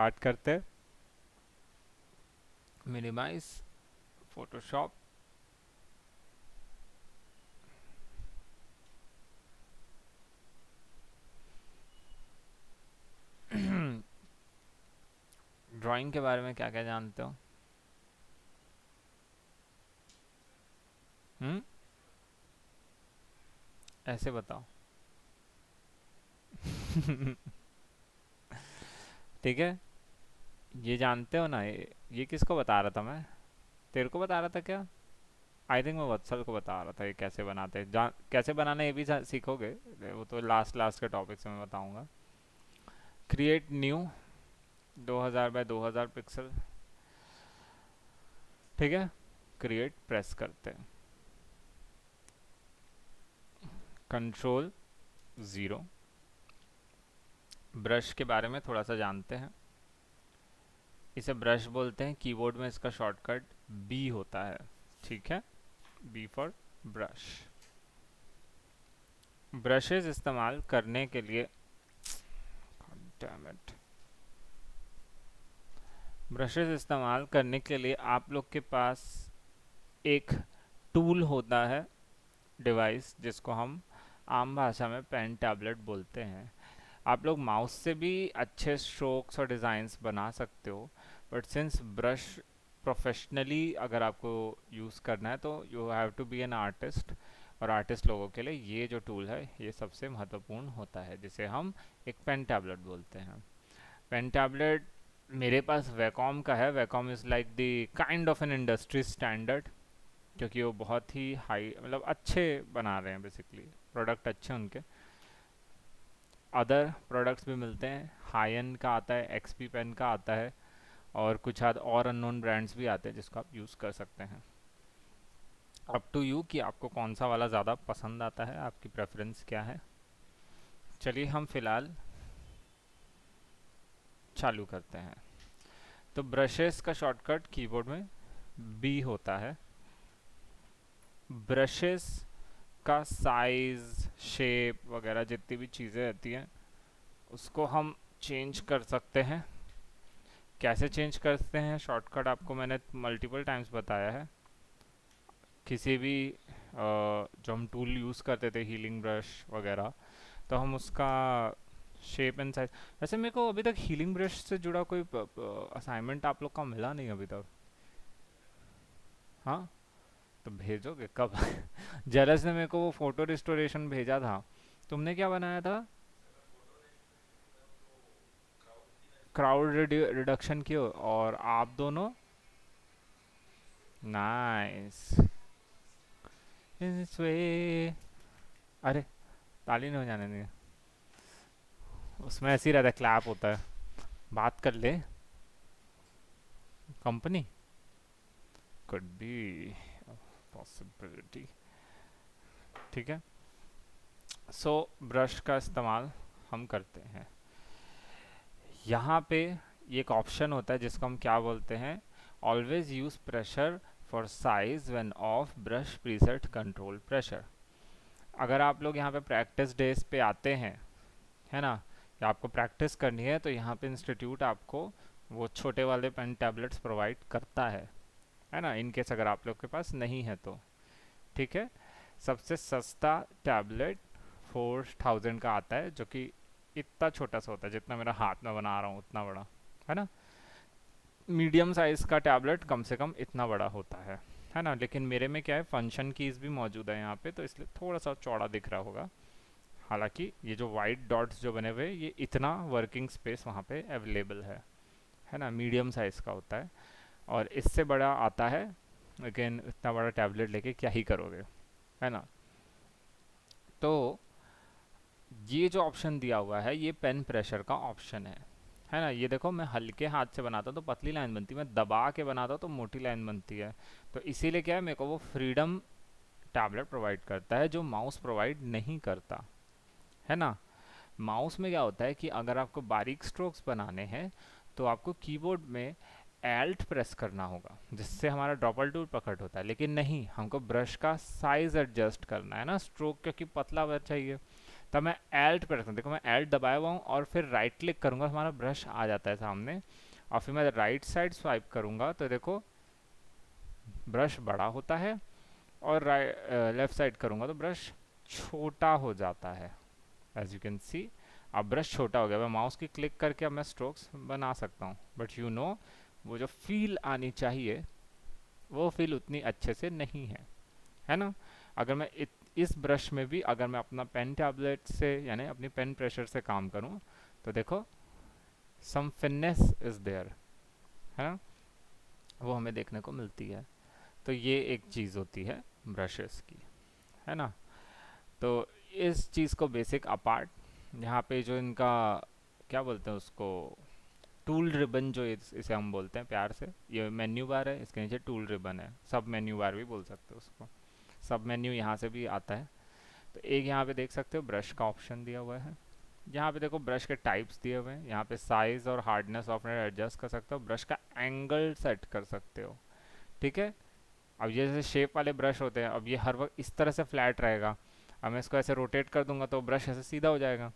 Start करते हैं। Minimise Photoshop. Drawing के बारे में क्या क्या जानते हो? हम्म। ऐसे बताओ। ठीक है। ये जानते हो ना, ये किसको बता रहा था मैं? तेरे को बता रहा था क्या? आई थिंक मैं वत्सल को बता रहा था ये कैसे बनाते हैं। कैसे बनाना ये भी सीखोगे। वो तो लास्ट लास्ट के टॉपिक से मैं बताऊंगा। Create new 2000 by 2000 pixel. ठीक है। क्रिएट प्रेस करते हैं। Control zero. ब्रश के बारे में थोड़ा सा जानते हैं। इसे ब्रश बोलते हैं। कीबोर्ड में इसका शॉर्टकट बी होता है। ठीक है। B for brush. ब्रशेस इस्तेमाल करने के लिए, डैम इट, ब्रशेस इस्तेमाल करने के लिए आप लोग के पास एक टूल होता है, डिवाइस, जिसको हम आम भाषा में पेन टैबलेट बोलते हैं। आप लोग माउस से भी अच्छे स्ट्रोक्स और डिज़ाइंस बना सकते हो, बट सिंस ब्रश प्रोफेशनली अगर आपको यूज़ करना है तो you have to be an artist. और आर्टिस्ट लोगों के लिए ये जो टूल है ये सबसे महत्वपूर्ण होता है, जिसे हम एक पेन टैबलेट बोलते हैं। पेन टैबलेट मेरे पास वैकॉम का है। Wacom is like the kind of an industry standard, क्योंकि वो बहुत ही हाई, मतलब अच्छे बना रहे हैं, बेसिकली प्रोडक्ट अच्छे उनके। अदर प्रोडक्ट्स भी मिलते हैं। हाई एंड का आता है, एक्सपी पेन का आता है, और कुछ और अननोन ब्रांड्स भी आते हैं जिसको आप यूज़ कर सकते हैं। अप टू यू कि आपको कौन सा वाला ज़्यादा पसंद आता है, आपकी प्रेफरेंस क्या है। चलिए हम फिलहाल चालू करते हैं। तो ब्रशेस का शॉर्टकट कीबोर्ड में बी होता है। ब्रशेस का साइज, शेप वगैरह जितनी भी चीज़ें रहती हैं उसको हम चेंज कर सकते हैं। कैसे चेंज करते हैं? शॉर्टकट आपको मैंने मल्टीपल टाइम्स बताया है। किसी भी जो हम टूल यूज़ करते थे, हीलिंग ब्रश वगैरह, तो हम उसका शेप एंड साइज। वैसे मेरे को अभी तक हीलिंग ब्रश से जुड़ा कोई असाइनमेंट आप लोग का मिला नहीं अभी तक। हाँ, तो भेजोगे कब? जरस ने मेरे को वो फोटो रिस्टोरेशन भेजा था। तुमने क्या बनाया था? क्राउड रिडक्शन की, और आप दोनों। नाइस। इस वे। अरे, ताली नहीं हो जाने देंगे। उसमें ऐसे ही रहता है, क्लैप होता है। बात कर ले। Company could be possibility. ठीक है। सो ब्रश का इस्तेमाल हम करते हैं। यहाँ पे ये एक ऑप्शन होता है जिसको हम क्या बोलते हैं? Always use pressure for size when of brush preset control pressure. अगर आप लोग यहाँ पे प्रैक्टिस डेज पे आते हैं, है ना, या आपको प्रैक्टिस करनी है, तो यहाँ पे इंस्टीट्यूट आपको वो छोटे वाले पेन टैबलेट्स प्रोवाइड करता है ना, इनकेस अगर आप लोग के पास नहीं है तो। ठीक है। सबसे सस्ता टैबलेट 4000 का आता है, जो कि इतना छोटा सा होता है, जितना मेरा हाथ में बना रहा हूँ उतना बड़ा, है ना। मीडियम साइज का टैबलेट कम से कम इतना बड़ा होता है ना। लेकिन मेरे में क्या है, फंक्शन कीज भी मौजूद है यहाँ पे, तो इसलिए थोड़ा सा चौड़ा दिख रहा होगा। हालांकि ये जो वाइट डॉट्स जो बने हुए हैं, ये इतना वर्किंग स्पेस वहाँ पे अवेलेबल है ना। मीडियम साइज़ का होता है, और इससे बड़ा आता है, लेकिन इतना बड़ा टैबलेट लेके क्या ही करोगे, है ना। तो ये जो ऑप्शन दिया हुआ है ये पेन प्रेशर का ऑप्शन है ना। ये देखो, मैं हल्के हाथ से बनाता तो पतली लाइन बनती, मैं दबा के बनाता तो मोटी लाइन बनती है। तो इसीलिए क्या है, मेरे को वो फ्रीडम टैबलेट प्रोवाइड करता है जो माउस प्रोवाइड नहीं करता, है ना। माउस में क्या होता है कि अगर आपको बारीक स्ट्रोक्स बनाने हैं तो आपको कीबोर्ड में एल्ट प्रेस करना होगा, जिससे हमारा ड्रॉपल टूल प्रकट होता है। लेकिन नहीं, हमको ब्रश का साइज एडजस्ट करना है ना, स्ट्रोक क्योंकि पतला चाहिए, तब मैं एल्ट पे रखता हूँ, देखो मैं एल्ट दबाया हुआ हूँ और फिर राइट क्लिक करूँगा, हमारा ब्रश आ जाता है सामने। और फिर मैं राइट साइड स्वाइप करूँगा तो देखो ब्रश बड़ा होता है, और लेफ्ट साइड करूँगा तो ब्रश छोटा हो जाता है। एज यू कैन सी अब ब्रश छोटा हो गया। मैं माउस की क्लिक करके अब मैं स्ट्रोक्स बना सकता हूँ, बट यू नो वो जो फील आनी चाहिए वो फील उतनी अच्छे से नहीं है ना। अगर मैं इस ब्रश में भी अगर मैं अपना पेन टैबलेट से यानी अपनी पेन प्रेशर से काम करूँ तो देखो सम फिननेस इज देयर, है ना, वो हमें देखने को मिलती है। तो ये एक चीज़ होती है ब्रशेस की, है ना। तो इस चीज़ को बेसिक अपार्ट, यहाँ पे जो इनका क्या बोलते हैं उसको, टूल रिबन जो इसे हम बोलते हैं प्यार से, ये मेन्यू बार है, इसके नीचे टूल रिबन है, सब मेन्यू बार भी बोल सकते हो उसको, सब मेन्यू यहाँ से भी आता है। तो एक यहाँ पे देख सकते हो ब्रश का ऑप्शन दिया हुआ है। यहाँ पे देखो ब्रश के टाइप्स दिए हुए हैं, यहाँ पे साइज और हार्डनेस ऑफ एडजस्ट कर सकते हो, ब्रश का एंगल सेट कर सकते हो, ठीक है। अब ये जैसे शेप वाले ब्रश होते हैं, अब ये हर वक्त इस तरह से फ्लैट रहेगा, अब मैं इसको ऐसे रोटेट कर दूंगा तो ब्रश ऐसे सीधा हो जाएगा,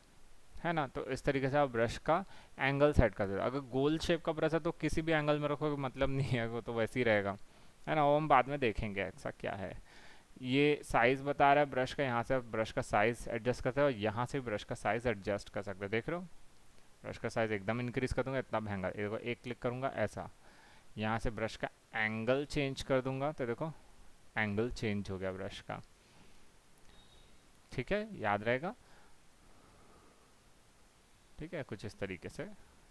है ना। तो इस तरीके से आप ब्रश का एंगल सेट कर सकते हो। अगर गोल शेप का ब्रश है तो किसी भी एंगल में रखोगे मतलब नहीं है, वो तो वैसे ही रहेगा, है ना। वो हम बाद में देखेंगे ऐसा क्या है। ये साइज बता रहा है ब्रश का, यहाँ से आप ब्रश का साइज एडजस्ट करते हो और यहाँ से ब्रश का साइज एडजस्ट कर सकते हो, देख रहे हो। ब्रश का साइज एकदम इंक्रीज कर दूंगा, इतना महंगा, देखो एक क्लिक करूंगा ऐसा, यहाँ से ब्रश का एंगल चेंज कर दूंगा तो देखो एंगल चेंज हो गया ब्रश का, ठीक है, याद रहेगा। ठीक है, कुछ इस तरीके से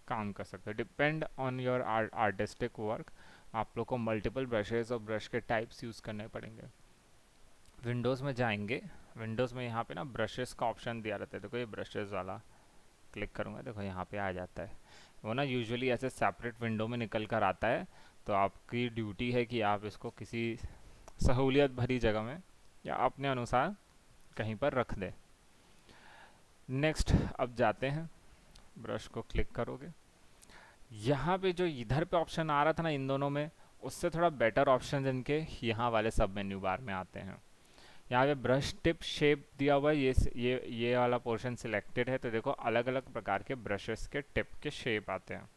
काम कर सकते हो। Depend on your artistic work, आप लोग को मल्टीपल ब्रशेस और ब्रश के टाइप्स यूज़ करने पड़ेंगे। विंडोज़ में जाएंगे, विंडोज़ में यहाँ पे ना ब्रशेस का ऑप्शन दिया रहता है, देखो ये ब्रशेस वाला क्लिक करूँगा देखो यहाँ पे आ जाता है। वो ना यूजुअली ऐसे सेपरेट विंडो में निकल कर आता है, तो आपकी ड्यूटी है कि आप इसको किसी सहूलियत भरी जगह में या अपने अनुसार कहीं पर रख दें। नेक्स्ट अब जाते हैं, ब्रश को क्लिक करोगे, यहाँ पे जो इधर पे ऑप्शन आ रहा था ना इन दोनों में, उससे थोड़ा बेटर ऑप्शन इनके यहाँ वाले सब मेन्यू बार में आते हैं। यहाँ पे ब्रश टिप शेप दिया हुआ है, ये वाला पोर्शन सिलेक्टेड है, तो देखो अलग अलग प्रकार के ब्रशेस के टिप के शेप आते हैं।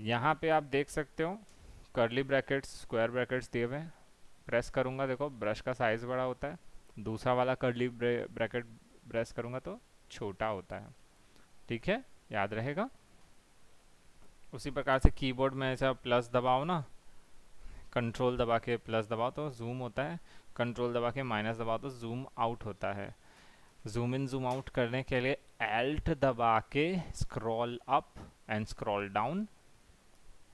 यहाँ पे आप देख सकते हो कर्ली ब्रैकेट्स स्क्वायर ब्रैकेट्स दिए हुए हैं, प्रेस करूँगा देखो ब्रश का साइज़ बड़ा होता है, दूसरा वाला कर्ली ब्रैकेट प्रेस करूँगा तो छोटा होता है, ठीक है, याद रहेगा। उसी प्रकार से कीबोर्ड में ऐसा प्लस दबाओ ना, कंट्रोल दबा के प्लस दबाओ तो जूम होता है, कंट्रोल दबा के माइनस दबाओ तो जूम आउट होता है। जूम इन जूम आउट करने के लिए एल्ट दबा के scroll up and scroll down,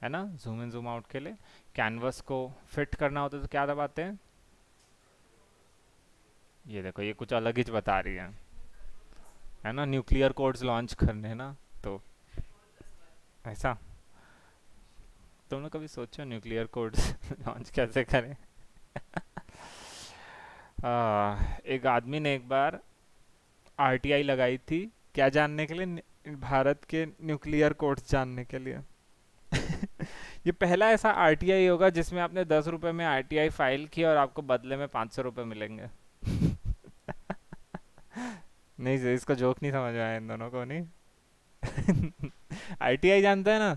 है ना, जूम इन जूम आउट के लिए। कैनवस को फिट करना होता है तो क्या दबाते हैं, ये देखो ये कुछ अलग ही बता रही है ना, न्यूक्लियर कोड्स लॉन्च करने ना, तो ऐसा तुमने कभी सोचा न्यूक्लियर कोड्स लॉन्च कैसे करें। एक आदमी ने एक बार आरटीआई लगाई थी, क्या जानने के लिए, भारत के न्यूक्लियर कोड्स जानने के लिए। ये पहला ऐसा आरटीआई होगा जिसमें आपने 10 रुपए में आरटीआई फाइल की और आपको बदले में 500 रुपए मिलेंगे। नहीं सर, इसका जोक नहीं समझ में आया इन दोनों को, नहीं। आरटीआई जानते हैं ना,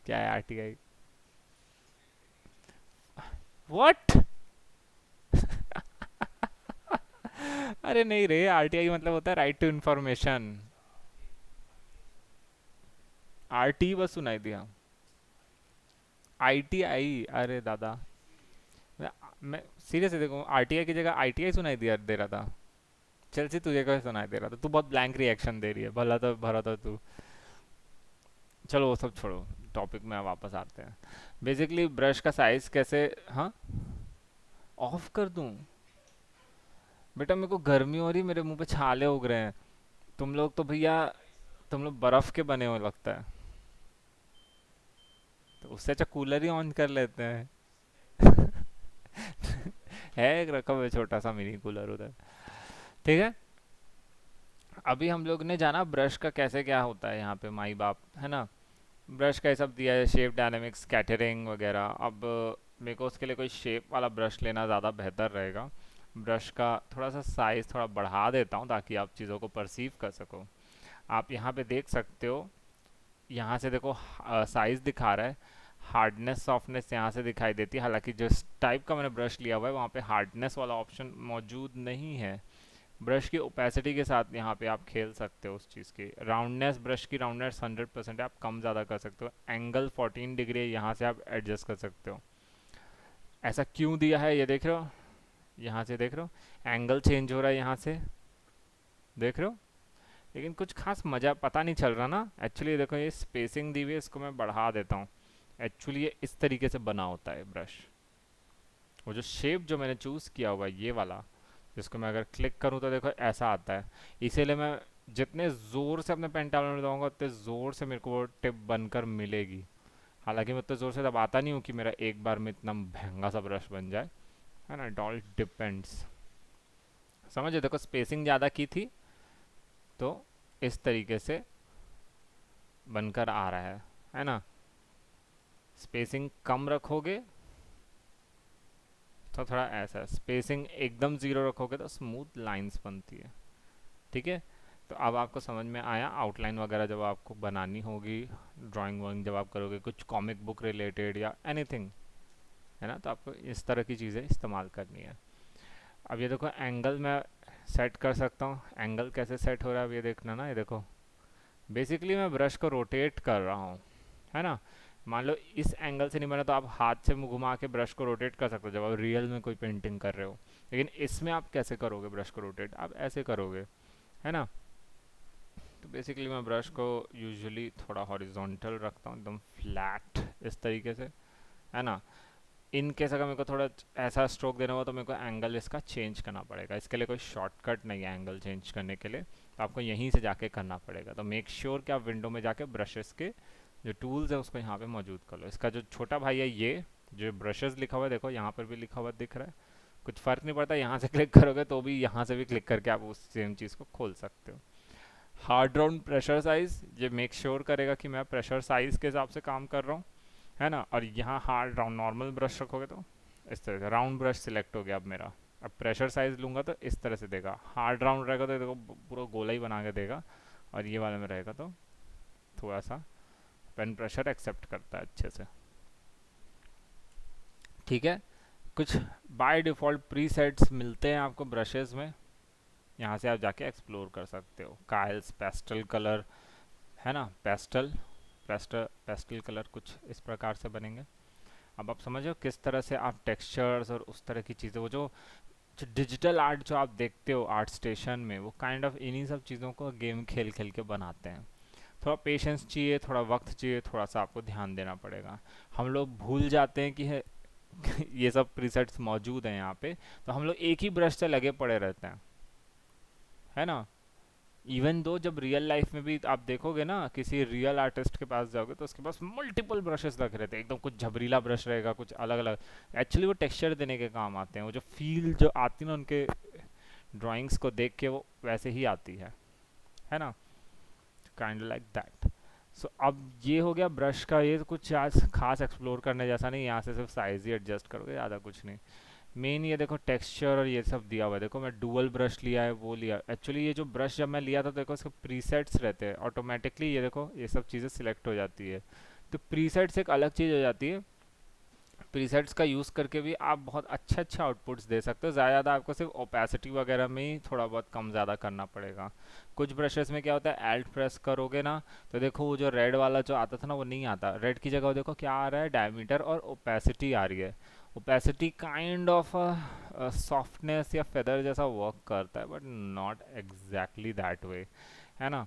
क्या है आरटीआई? व्हाट? अरे नहीं रे, आरटीआई मतलब होता है राइट टू इंफॉर्मेशन। आरटी बस सुनाई दिया, आईटीआई, अरे दादा, मैं, मैं सीरियसली देखो आरटीआई की जगह आईटीआई सुनाई दिया दे रहा था। चल सी तुझे कैसे सुनाई दे रहा था, तू बहुत ब्लैंक रिएक्शन दे रही है, भला तो भरा था तू। चलो वो सब छोड़ो, टॉपिक में वापस आते हैं। बेसिकली ब्रश का साइज कैसे, हाँ ऑफ कर दूं? बेटा मेरे को गर्मी हो रही, मेरे मुंह पे छाले उग रहे हैं, तुम लोग तो भैया, तुम लोग बर्फ के बने हो लगता है, तो उससे अच्छा कूलर ही ऑन कर लेते हैं। है एक रखा हुआ है छोटा सा मिनी कूलर उधर, ठीक है। अभी हम लोग ने जाना ब्रश का कैसे क्या होता है यहाँ पे, माई बाप, है ना। ब्रश का ये सब दिया है, शेप डायनेमिक्स स्कैटरिंग वगैरह। अब मेरे को उसके लिए कोई शेप वाला ब्रश लेना ज़्यादा बेहतर रहेगा, ब्रश का थोड़ा सा साइज थोड़ा बढ़ा देता हूँ ताकि आप चीज़ों को परसीव कर सको। आप यहाँ पे देख सकते हो, यहाँ से देखो साइज दिखा रहा है, हार्डनेस सॉफ्टनेस यहाँ से दिखाई देती है। हालांकि जिस टाइप का मैंने ब्रश लिया हुआ है वहाँ पे हार्डनेस वाला ऑप्शन मौजूद नहीं है। ब्रश की ओपेसिटी के साथ यहाँ पे आप खेल सकते हो उस चीज़ की। राउंडनेस, ब्रश की राउंडनेस 100% है, आप कम ज़्यादा कर सकते हो। एंगल 14 डिग्री यहाँ से आप एडजस्ट कर सकते हो। ऐसा क्यों दिया है ये देख रहे हो, यहाँ से देख रहे हो एंगल चेंज हो रहा है यहाँ से, देख रहे हो। लेकिन कुछ खास मज़ा पता नहीं चल रहा ना। एक्चुअली देखो ये स्पेसिंग दी हुई है, इसको मैं बढ़ा देता हूँ। एक्चुअली ये इस तरीके से बना होता है ब्रश। वो जो शेप जो मैंने चूज़ किया हुआ है ये वाला, जिसको मैं अगर क्लिक करूँ तो देखो ऐसा आता है। इसीलिए मैं जितने ज़ोर से अपने पेन टैबलेट में दबाऊंगा उतने ज़ोर से मेरे को वो टिप बनकर मिलेगी। हालांकि मैं उतने ज़ोर से दबाता नहीं हूँ कि मेरा एक बार में इतना महंगा सा ब्रश बन जाए, है ना। It all depends. समझे, देखो स्पेसिंग ज़्यादा की थी तो इस तरीके से बनकर आ रहा है ना। स्पेसिंग कम रखोगे तो थोड़ा ऐसा, स्पेसिंग एकदम ज़ीरो रखोगे तो स्मूथ लाइंस बनती है। ठीक है, तो अब आपको समझ में आया। आउटलाइन वगैरह जब आपको बनानी होगी, ड्राइंग वाइंग जब आप करोगे कुछ कॉमिक बुक रिलेटेड या एनीथिंग, है ना, तो आपको इस तरह की चीज़ें इस्तेमाल करनी है। अब ये देखो एंगल मैं सेट कर सकता हूँ। एंगल कैसे सेट हो रहा है अब ये देखना ना। ये देखो बेसिकली मैं ब्रश को रोटेट कर रहा हूँ, है ना। मान लो इस एंगल से नहीं बना तो आप हाथ से मुँह घुमा के ब्रश को रोटेट कर सकते हो जब आप रियल में कोई पेंटिंग कर रहे हो। लेकिन इसमें आप कैसे करोगे ब्रश को रोटेट, आप ऐसे करोगे, है ना। तो बेसिकली मैं ब्रश को यूजुअली थोड़ा हॉरिजॉन्टल रखता हूँ, एकदम फ्लैट इस तरीके से, है ना। इन केस अगर मेरे को थोड़ा ऐसा स्ट्रोक देना हो तो मेरे को एंगल इसका चेंज करना पड़ेगा। इसके लिए कोई शॉर्टकट नहीं है एंगल चेंज करने के लिए, तो आपको यहीं से जाके करना पड़ेगा। तो मेक श्योर कि आप विंडो में जाके ब्रशेस के जो टूल्स है उसको यहाँ पे मौजूद कर लो। इसका जो छोटा भाई है ये जो ब्रशेस लिखा हुआ है, देखो यहाँ पर भी लिखा हुआ दिख रहा है। कुछ फ़र्क नहीं पड़ता, यहाँ से क्लिक करोगे तो भी यहाँ से भी क्लिक करके आप उस सेम चीज़ को खोल सकते हो। हार्ड राउंड प्रेशर साइज, ये मेक श्योर करेगा कि मैं प्रेशर साइज के हिसाब से काम कर रहा हूँ, है ना। और यहाँ हार्ड राउंड नॉर्मल ब्रश रखोगे तो इस तरह से राउंड ब्रश सिलेक्ट हो गया अब मेरा। अब प्रेशर साइज लूँगा तो इस तरह से देगा। हार्ड राउंड रहेगा तो देखो पूरा गोला ही बना के देगा, और ये वाले में रहेगा तो थोड़ा सा पेन प्रेशर एक्सेप्ट करता है अच्छे से। ठीक है, कुछ बाय डिफ़ॉल्ट प्रीसेट्स मिलते हैं आपको ब्रशेज़ में, यहाँ से आप जाके एक्सप्लोर कर सकते हो। काइल्स पेस्टल कलर, है ना, पेस्टल कलर कुछ इस प्रकार से बनेंगे। अब आप समझो किस तरह से आप टेक्सचर्स और उस तरह की चीज़ें, वो जो डिजिटल आर्ट जो आप देखते हो आर्ट स्टेशन में, वो काइंड ऑफ इन्हीं सब चीज़ों को गेम खेल खेल के बनाते हैं। थोड़ा पेशेंस चाहिए, थोड़ा वक्त चाहिए, थोड़ा सा आपको ध्यान देना पड़ेगा। हम लोग भूल जाते हैं कि ये सब प्रीसेट्स मौजूद हैं यहाँ पे, तो हम लोग एक ही ब्रश से लगे पड़े रहते हैं, है ना। इवन दो जब रियल लाइफ में भी आप देखोगे ना, किसी रियल आर्टिस्ट के पास जाओगे तो उसके पास मल्टीपल ब्रशेस लग रहे थे एकदम, कुछ झबरीला ब्रश रहेगा, कुछ अलग अलग। एक्चुअली वो टेक्सचर देने के काम आते हैं, वो जो फील जो आती है ना उनके ड्राइंग्स को देख के वो वैसे ही आती है ना। Kind like that. सो अब ये हो गया ब्रश का। ये तो कुछ आज खास एक्सप्लोर करने जैसा नहीं, यहाँ से सिर्फ साइज ही एडजस्ट करोगे, ज़्यादा कुछ नहीं। मेन ये देखो टेक्सचर और ये सब दिया हुआ है। देखो मैं डुअल ब्रश लिया है, वो लिया। एक्चुअली ये जो ब्रश जब मैं लिया था देखो इसके प्रीसेट्स रहते हैं ऑटोमेटिकली, ये देखो ये सब चीज़ें सिलेक्ट हो जाती है। तो प्रीसेट्स एक अलग चीज़ हो जाती है। प्रीसेट्स का यूज़ करके भी आप बहुत अच्छा आउटपुट्स दे सकते हो। ज़्यादा आपको सिर्फ ओपेसिटी वगैरह में ही थोड़ा बहुत कम ज़्यादा करना पड़ेगा। कुछ ब्रशेस में क्या होता है, एल्ट प्रेस करोगे ना तो देखो वो जो रेड वाला जो आता था ना वो नहीं आता। रेड की जगह देखो क्या आ रहा है, डायमीटर और ओपेसिटी आ रही है। ओपेसिटी काइंड ऑफ सॉफ्टनेस या फेदर जैसा वर्क करता है, but not exactly that way, है ना।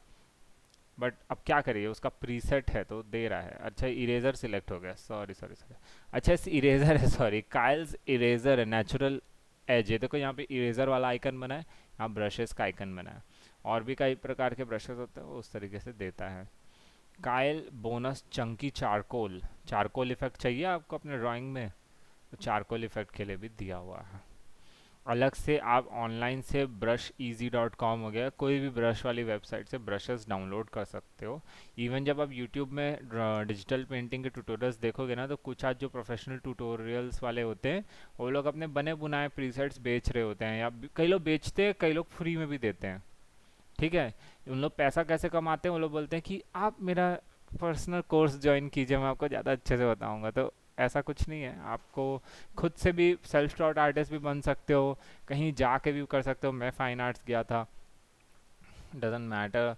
बट अब क्या करिए, उसका प्रीसेट है तो दे रहा है। अच्छा इरेजर सिलेक्ट हो गया, सॉरी सॉरी सॉरी। अच्छा इस इरेजर है, सॉरी काइल्स इरेजर है, नेचुरल एज है। देखो यहाँ पे इरेजर वाला आइकन बना है, यहाँ ब्रशेस का आइकन बना है। और भी कई प्रकार के ब्रशेस होते हैं, वो उस तरीके से देता है। Kyle bonus Chunky charcoal, charcoal effect चाहिए आपको अपने ड्राइंग में, तो चारकोल इफेक्ट के लिए भी दिया हुआ है। अलग से आप ऑनलाइन से ब्रश easy .com हो गया, कोई भी ब्रश वाली वेबसाइट से ब्रशेस डाउनलोड कर सकते हो। इवन जब आप यूट्यूब में डिजिटल पेंटिंग के ट्यूटोरियल्स देखोगे ना, तो कुछ आज जो प्रोफेशनल ट्यूटोरियल्स वाले होते हैं, वो लोग अपने बने बुनाए प्रीसेट्स बेच रहे होते हैं, या कई लोग बेचते हैं, कई लोग फ्री में भी देते हैं। ठीक है। उन लोग पैसा कैसे कमाते हैं, वो लोग बोलते हैं कि आप मेरा पर्सनल कोर्स ज्वाइन कीजिए, मैं आपको ज़्यादा अच्छे से बताऊंगा। तो ऐसा कुछ नहीं है, आपको खुद से भी सेल्फ टॉट आर्टिस्ट भी बन सकते हो, कहीं जाके भी कर सकते हो। मैं फाइन आर्ट्स गया था, डजेंट मैटर।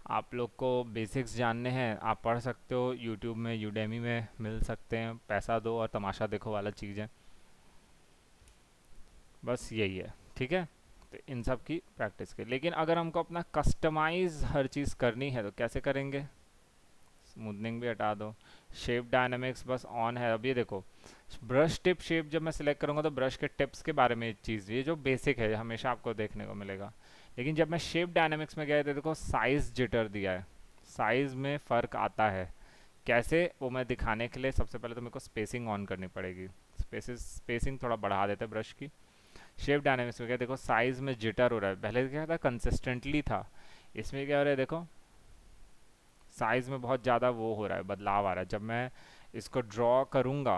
आप लोग को बेसिक्स जानने हैं, आप पढ़ सकते हो, यूट्यूब में यूडेमी में मिल सकते हैं, पैसा दो और तमाशा देखो वाला चीज़ है। बस यही है। ठीक है। तो इन सब की प्रैक्टिस के, लेकिन अगर हमको अपना कस्टमाइज हर चीज़ करनी है तो कैसे करेंगे? स्मूथनिंग भी हटा दो, शेप डायनामिक्स बस ऑन है। अब ये देखो, ब्रश टिप शेप जब मैं सिलेक्ट करूँगा तो ब्रश के टिप्स के बारे में एक चीज़, ये जो बेसिक है हमेशा आपको देखने को मिलेगा। लेकिन जब मैं शेप डायनामिक्स में गया तो देखो साइज़ जिटर दिया है, साइज़ में फ़र्क आता है। कैसे, वो मैं दिखाने के लिए सबसे पहले तो मेरे को स्पेसिंग ऑन करनी पड़ेगी। स्पेसिंग थोड़ा बढ़ा देते हैं ब्रश की। शेप डायनामिक्स में क्या देखो, साइज़ में जिटर हो रहा है, पहले क्या था कंसिस्टेंटली था, इसमें क्या हो रहा है देखो, साइज़ में बहुत ज़्यादा वो हो रहा है, बदलाव आ रहा है। जब मैं इसको ड्रॉ करूँगा,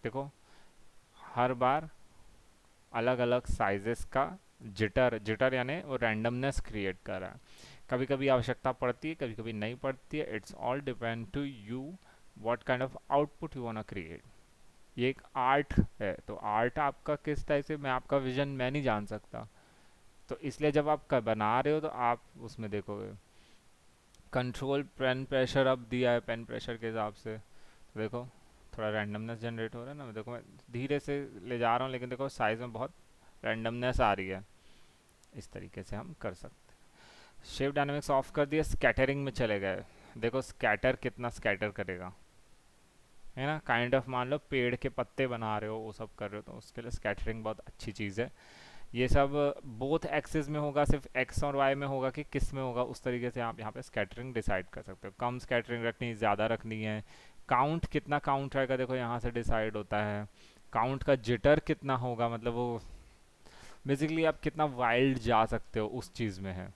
देखो हर बार अलग अलग साइजेस का जिटर, जिटर यानी वो रैंडमनेस क्रिएट कर रहा है। कभी कभी आवश्यकता पड़ती है, कभी कभी नहीं पड़ती है। It's all depend to you what kind of output you want to create. ये एक आर्ट है, तो आर्ट आपका किस टाइप से, मैं आपका विजन मैं नहीं जान सकता। तो इसलिए जब आप बना रहे हो तो आप उसमें देखोगे कंट्रोल पेन प्रेशर अब दिया है, पेन प्रेशर के हिसाब से। तो देखो थोड़ा रैंडमनेस जनरेट हो रहा है ना, देखो मैं धीरे से ले जा रहा हूँ, लेकिन देखो साइज़ में बहुत रैंडमनेस आ रही है। इस तरीके से हम कर सकते हैं। शेप डायनामिक्स ऑफ कर दिया, स्कैटरिंग में चले गए। देखो स्कैटर कितना स्कैटर करेगा, है ना। काइंड ऑफ मान लो पेड़ के पत्ते बना रहे हो, वो सब कर रहे हो, तो उसके लिए स्कैटरिंग बहुत अच्छी चीज़ है। ये सब बोथ एक्सिस में होगा, सिर्फ एक्स और वाई में होगा कि किस में होगा, उस तरीके से आप यहाँ पे स्कैटरिंग डिसाइड कर सकते हो। कम स्कैटरिंग रखनी, ज़्यादा रखनी है, काउंट कितना काउंट रहेगा देखो यहाँ से डिसाइड होता है। काउंट का जिटर कितना होगा, मतलब वो बेसिकली आप कितना वाइल्ड जा सकते हो उस चीज़ में है।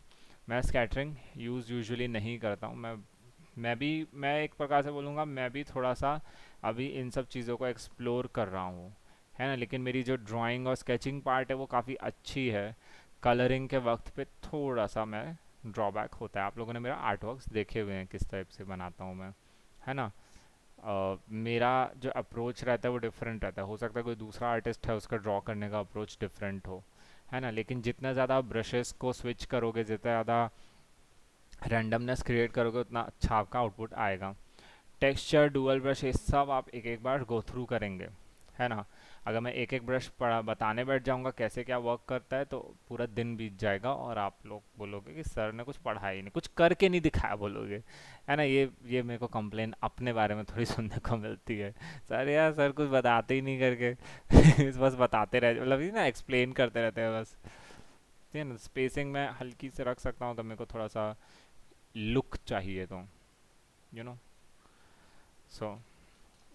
मैं स्कैटरिंग यूजुअली नहीं करता हूँ। मैं एक प्रकार से बोलूँगा, मैं भी थोड़ा सा अभी इन सब चीज़ों को एक्सप्लोर कर रहा हूँ, है ना। लेकिन मेरी जो ड्राइंग और स्केचिंग पार्ट है वो काफ़ी अच्छी है। कलरिंग के वक्त पे थोड़ा सा मैं ड्रॉबैक होता है। आप लोगों ने मेरा आर्ट वर्क्स देखे हुए हैं किस टाइप से बनाता हूँ मैं, है ना। मेरा जो अप्रोच रहता है वो डिफरेंट रहता है, हो सकता है कोई दूसरा आर्टिस्ट है उसका ड्रॉ करने का अप्रोच डिफरेंट हो, है ना। लेकिन जितना ज़्यादा आप ब्रशेस को स्विच करोगे, जितना ज़्यादा रैंडमनेस क्रिएट करोगे, उतना अच्छा आपका आउटपुट आएगा। टेक्सचर, डुअल ब्रश, ये सब आप एक एक बार गो थ्रू करेंगे, है ना। अगर मैं एक एक ब्रश पढ़ा बताने बैठ जाऊंगा कैसे क्या वर्क करता है, तो पूरा दिन बीत जाएगा और आप लोग बोलोगे कि सर ने कुछ पढ़ा ही नहीं, कुछ करके नहीं दिखाया बोलोगे, है ना। ये मेरे को कंप्लेन अपने बारे में थोड़ी सुनने को मिलती है, सर यार सर कुछ बताते ही नहीं करके बस बताते रह, मतलब ये ना एक्सप्लेन करते रहते हैं बस। ठीक है ना। स्पेसिंग में हल्की से रख सकता हूँ, तो मेरे को थोड़ा सा लुक चाहिए, तो यू नो। सो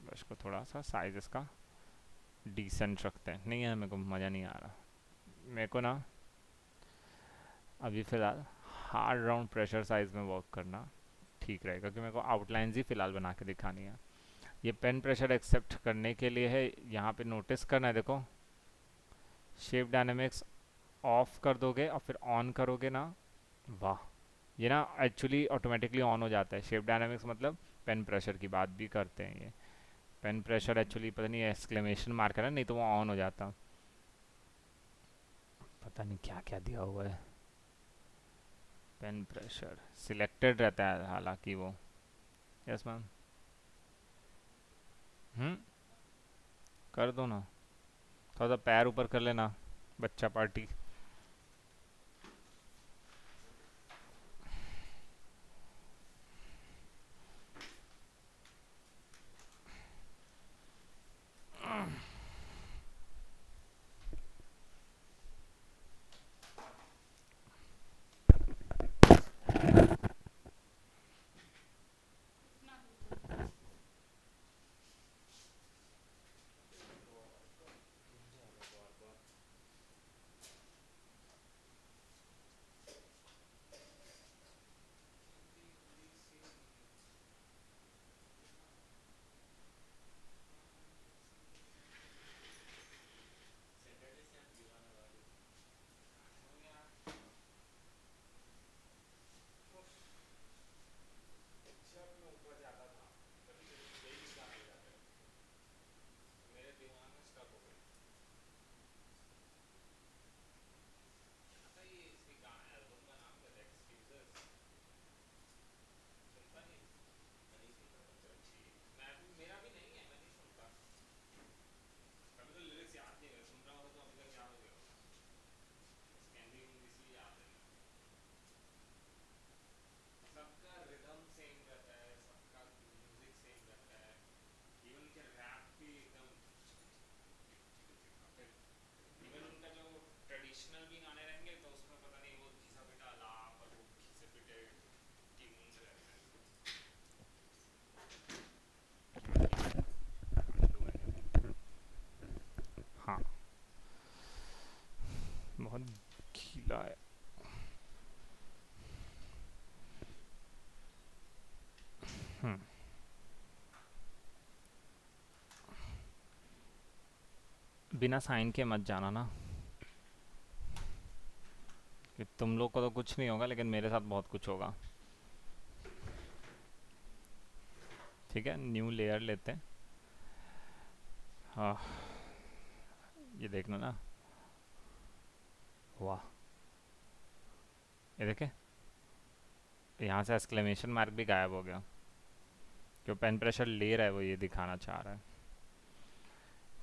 ब्रश को थोड़ा सा साइज इसका डिसेंट रखते हैं। नहीं है, मेरे को मज़ा नहीं आ रहा। मेरे को ना अभी फ़िलहाल हार्ड राउंड प्रेशर साइज में वर्क करना ठीक रहेगा, क्योंकि मेरे को आउटलाइंस ही फ़िलहाल बना के दिखानी है। ये पेन प्रेशर एक्सेप्ट करने के लिए है, यहाँ पे नोटिस करना है देखो, शेप डायनेमिक्स ऑफ कर दोगे और फिर ऑन करोगे ना, वाह, ये ना एक्चुअली ऑटोमेटिकली ऑन हो जाता है। शेप डायनेमिक्स मतलब पेन प्रेशर की बात भी करते हैं ये। पेन प्रेशर एक्चुअली पता नहीं एक्सक्लेमेशन मार्क है ना, नहीं तो वो ऑन हो जाता। पता नहीं क्या क्या दिया हुआ है। पेन प्रेशर सिलेक्टेड रहता है हालांकि वो। Yes ma'am. कर दो ना, थोड़ा सा पैर ऊपर कर लेना, बच्चा पार्टी। बिना साइन के मत जाना ना, कि तुम लोग को तो कुछ नहीं होगा लेकिन मेरे साथ बहुत कुछ होगा। ठीक है, न्यू लेयर लेते हैं। हाँ, ये देखना ना, वाह, ये देखे, यहाँ से एक्सक्लेमेशन मार्क भी गायब हो गया। जो पेन प्रेशर ले रहा है वो ये दिखाना चाह रहा है।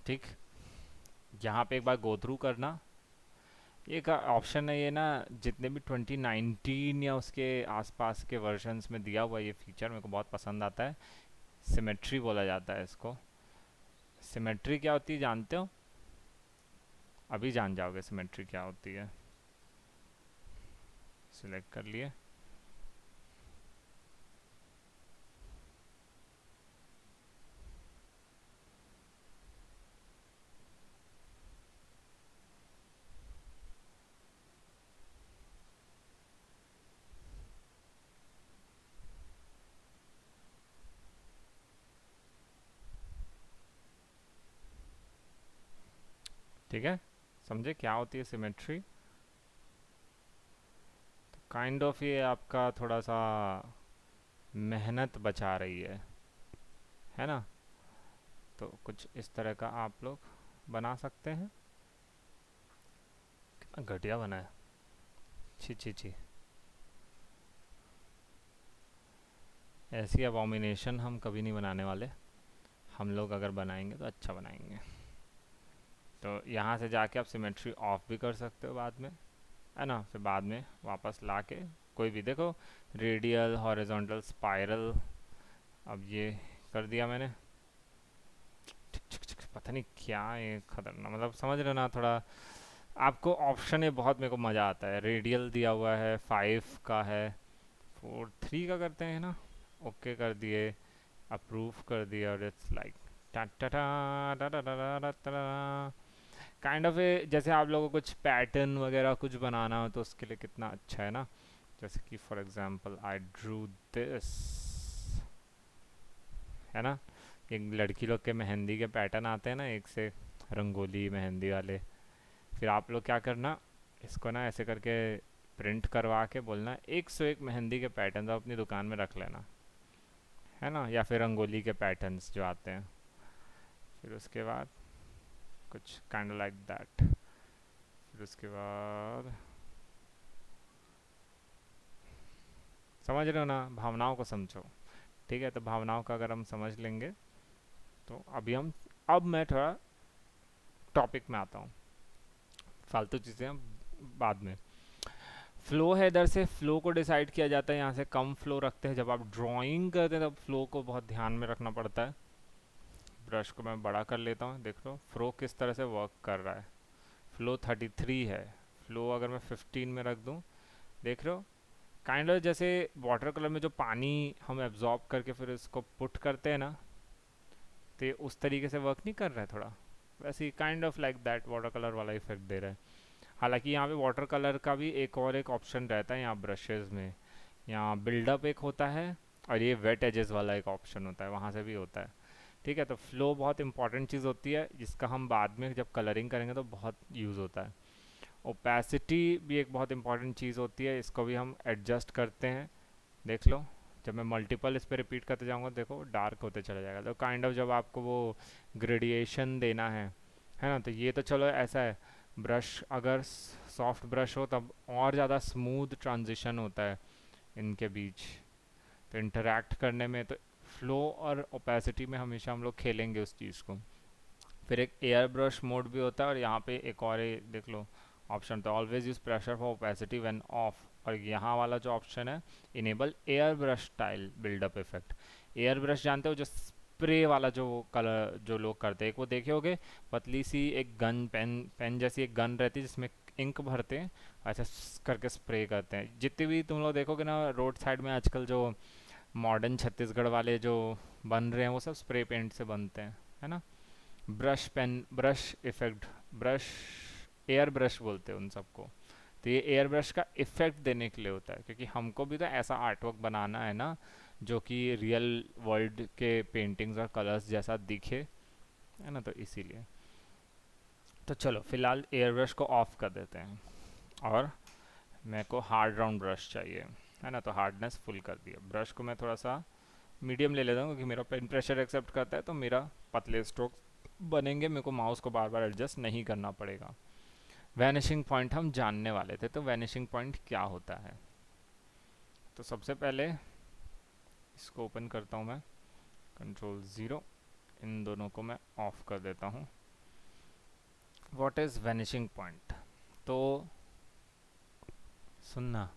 ठीक, यहाँ पे एक बार गो थ्रू करना। एक ऑप्शन है ये ना, जितने भी 2019 या उसके आसपास के वर्जन्स में दिया हुआ ये फीचर मेरे को बहुत पसंद आता है। सिमेट्री बोला जाता है इसको। सिमेट्री क्या होती है जानते हो? अभी जान जाओगे सिमेट्री क्या होती है। सिलेक्ट कर लिए। ठीक है, समझे क्या होती है सिमेट्री? काइंड ऑफ ये आपका थोड़ा सा मेहनत बचा रही है ना? तो कुछ इस तरह का आप लोग बना सकते हैं। कितना घटिया बना है, छी छी छी। ऐसी अबॉमिनेशन हम कभी नहीं बनाने वाले। हम लोग अगर बनाएंगे तो अच्छा बनाएंगे। तो यहाँ से जाके आप सिमेट्री ऑफ भी कर सकते हो बाद में, है ना? फिर बाद में वापस ला के कोई भी देखो, रेडियल, हॉरिजॉन्टल, स्पाइरल, अब ये कर दिया मैंने। पता नहीं क्या ये खतरनाक, मतलब समझ रहे हो ना थोड़ा। आपको ऑप्शन ये बहुत मेरे को मज़ा आता है। रेडियल दिया हुआ है, 5 का है, 4 3 का करते हैं ना। ओके कर दिए, अप्रूव कर दिया, और इट्स लाइक टा टा टा टा टा टा टा। काइंड ऑफ ए, जैसे आप लोगों को कुछ पैटर्न वगैरह कुछ बनाना हो तो उसके लिए कितना अच्छा है ना। जैसे कि for example I drew this, है ना? एक लड़की लोग के मेहंदी के पैटर्न आते हैं ना, एक से रंगोली मेहंदी वाले। फिर आप लोग क्या करना, इसको ना ऐसे करके प्रिंट करवा के बोलना 101 मेहंदी के पैटर्न आप अपनी दुकान में रख लेना, है ना? या फिर रंगोली के पैटर्न्स जो आते हैं। फिर उसके बाद कुछ काइंड लाइक दैट। फिर उसके बाद समझ रहे हो ना, भावनाओं को समझो। ठीक है, तो भावनाओं का अगर हम समझ लेंगे तो अभी हम, अब मैं थोड़ा टॉपिक में आता हूँ। फालतू चीज़ें हम बाद में। फ्लो है, इधर से फ्लो को डिसाइड किया जाता है। यहाँ से कम फ्लो रखते हैं। जब आप ड्राइंग करते हैं तब फ्लो को बहुत ध्यान में रखना पड़ता है। ब्रश को मैं बड़ा कर लेता हूँ, देख लो फ्लो किस तरह से वर्क कर रहा है। फ्लो 33 है। फ्लो अगर मैं 15 में रख दूँ, देख रहे हो? काइंड ऑफ जैसे वाटर कलर में जो पानी हम एब्जॉर्ब करके फिर इसको पुट करते हैं ना, तो ये उस तरीके से वर्क नहीं कर रहा है थोड़ा? वैसे ही kind of like that water colour वाला इफेक्ट दे रहा है। हालांकि यहाँ पे वाटर कलर का भी एक और एक ऑप्शन रहता है यहाँ ब्रशेज़ में। यहाँ बिल्डअप एक होता है, और ये वेट एजेस वाला एक ऑप्शन होता है, वहाँ से भी होता है। ठीक है, तो फ्लो बहुत इंपॉर्टेंट चीज़ होती है, जिसका हम बाद में जब कलरिंग करेंगे तो बहुत यूज़ होता है। ओपेसिटी भी एक बहुत इंपॉर्टेंट चीज़ होती है, इसको भी हम एडजस्ट करते हैं। देख लो, जब मैं मल्टीपल इस पर रिपीट करते जाऊँगा देखो डार्क होते चला जाएगा। तो काइंड ऑफ जब आपको वो ग्रेडिएशन देना है ना? तो ये तो चलो ऐसा है। ब्रश अगर सॉफ्ट ब्रश हो तब और ज़्यादा स्मूथ ट्रांजिशन होता है इनके बीच, तो इंटरेक्ट करने में। तो फ्लो और ओपेसिटी में हमेशा हम लोग खेलेंगे उस चीज़ को। फिर एक एयर ब्रश मोड भी होता है, और यहाँ पे एक और देख लो ऑप्शन, तो always use pressure for opacity when off. और यहाँ वाला जो ऑप्शन है, enable airbrush style buildup effect. Airbrush जानते हो, जो स्प्रे वाला जो कलर जो लोग करते हैं, वो देखे होगे, पतली सी एक गन, पेन पेन जैसी एक गन रहती है जिसमें इंक भरते हैं, ऐसे करके स्प्रे करते हैं। जितने भी तुम लोग देखोगे ना रोड साइड में आजकल, जो मॉडर्न छत्तीसगढ़ वाले जो बन रहे हैं, वो सब स्प्रे पेंट से बनते हैं, है ना? Brush pen, brush effect, brush, airbrush बोलते हैं उन सबको। तो ये एयर ब्रश का इफेक्ट देने के लिए होता है, क्योंकि हमको भी तो ऐसा आर्टवर्क बनाना है ना जो कि रियल वर्ल्ड के पेंटिंग्स और कलर्स जैसा दिखे, है ना? तो इसीलिए तो चलो फिलहाल एयर ब्रश को ऑफ कर देते हैं, और मेरे को हार्ड राउंड ब्रश चाहिए, है ना। तो हार्डनेस फुल कर दिया, ब्रश को मैं थोड़ा सा मीडियम ले लेता हूँ क्योंकि मेरा पेन प्रेशर एक्सेप्ट करता है, तो मेरा पतले स्ट्रोक्स बनेंगे, मेरे को माउस को बार बार एडजस्ट नहीं करना पड़ेगा। वैनिशिंग पॉइंट हम जानने वाले थे, तो वैनिशिंग पॉइंट क्या होता है। तो सबसे पहले इसको ओपन करता हूँ मैं, Ctrl 0, इन दोनों को मैं ऑफ कर देता हूँ। व्हाट इज़ वैनिशिंग पॉइंट, तो सुनना,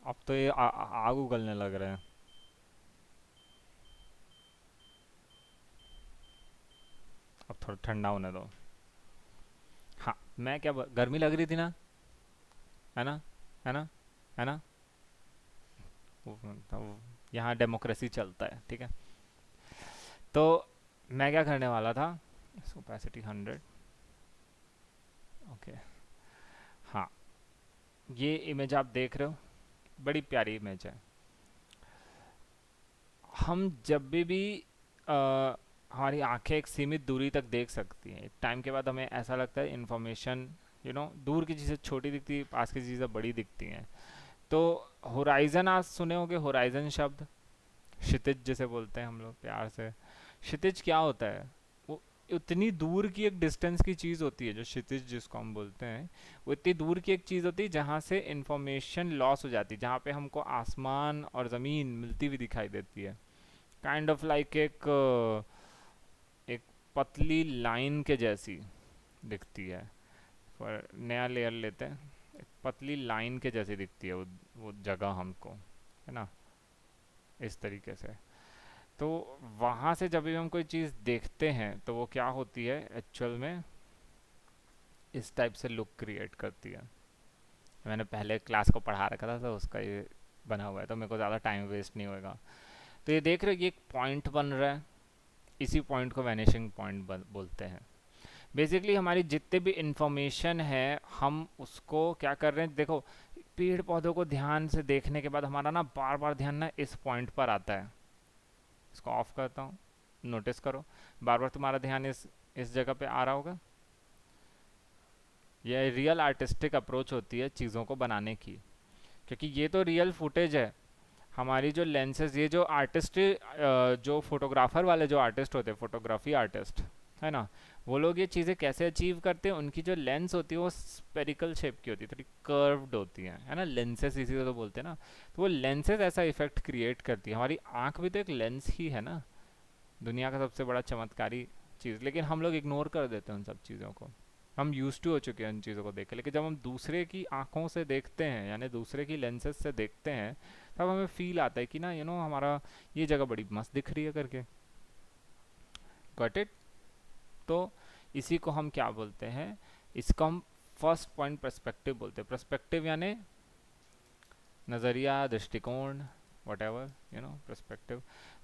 अब तो ये आग उगलने लग रहे हैं। अब थोड़ा ठंडा होने दो। हाँ, मैं क्या गर्मी लग रही थी ना, है ना, है ना, है ना। यहाँ डेमोक्रेसी चलता है, ठीक है। तो मैं क्या करने वाला था, ओपेसिटी 100, ओके। हाँ, ये इमेज आप देख रहे हो, बड़ी प्यारी इमेज है। हम जब भी हमारी आंखें एक सीमित दूरी तक देख सकती हैं, एक टाइम के बाद हमें ऐसा लगता है इन्फॉर्मेशन, दूर की चीज़ें छोटी दिखती है, पास की चीज़ें बड़ी दिखती हैं। तो होराइजन, आज सुने होंगे होराइजन शब्द, क्षितिज जिसे बोलते हैं हम लोग प्यार से। क्षितिज क्या होता है, वो उतनी दूर की एक डिस्टेंस की चीज़ होती है, जो क्षितिज जिसको हम बोलते हैं, वो इतनी दूर की एक चीज़ होती है जहाँ से इंफॉर्मेशन लॉस हो जाती है, जहाँ पे हमको आसमान और ज़मीन मिलती हुई दिखाई देती है। काइंड ऑफ लाइक एक पतली लाइन के जैसी दिखती है। पर नया लेयर लेते हैं, एक पतली लाइन के जैसी दिखती है वो जगह हमको, है ना, इस तरीके से। तो वहाँ से जब भी हम कोई चीज़ देखते हैं तो वो क्या होती है एक्चुअल में, इस टाइप से लुक क्रिएट करती है। मैंने पहले क्लास को पढ़ा रखा था, तो उसका ये बना हुआ है, तो मेरे को ज़्यादा टाइम वेस्ट नहीं होएगा। तो ये देख रहे हो, ये एक पॉइंट बन रहा है, इसी पॉइंट को वैनिशिंग पॉइंट बोलते हैं। बेसिकली हमारी जितने भी इंफॉर्मेशन है, हम उसको क्या कर रहे हैं, देखो पेड़ पौधों को ध्यान से देखने के बाद हमारा ना बार बार ध्यान ना इस पॉइंट पर आता है। इसको ऑफ करता हूँ, नोटिस करो, बार बार तुम्हारा ध्यान इस जगह पे आ रहा होगा। यह रियल आर्टिस्टिक अप्रोच होती है चीज़ों को बनाने की, क्योंकि ये तो रियल फुटेज है। हमारी जो लेंसेज, ये जो आर्टिस्ट, जो फोटोग्राफर वाले जो आर्टिस्ट होते हैं, फोटोग्राफी आर्टिस्ट, है ना, वो लोग ये चीज़ें कैसे अचीव करते हैं, उनकी जो लेंस होती है वो स्पेरिकल शेप की होती है, थोड़ी कर्व्ड होती है ना, लेंसेज इसी को तो बोलते हैं ना। तो वो लेंसेज ऐसा इफेक्ट क्रिएट करती है। हमारी आंख भी तो एक लेंस ही है ना, दुनिया का सबसे बड़ा चमत्कारी चीज़, लेकिन हम लोग इग्नोर कर देते हैं उन सब चीज़ों को। हम यूज टू हो चुके हैं उन चीज़ों को देख के, लेकिन जब हम दूसरे की आंखों से देखते हैं, यानी दूसरे की लेंसेज से देखते हैं, तब हमें फील आता है कि ना हमारा ये जगह बड़ी मस्त दिख रही है करके। Got it. तो इसी को हम क्या बोलते हैं, इसको हम फर्स्ट पॉइंट पर्सपेक्टिव बोलते हैं। पर्सपेक्टिव यानी नज़रिया, दृष्टिकोण, वट एवर पर्सपेक्टिव।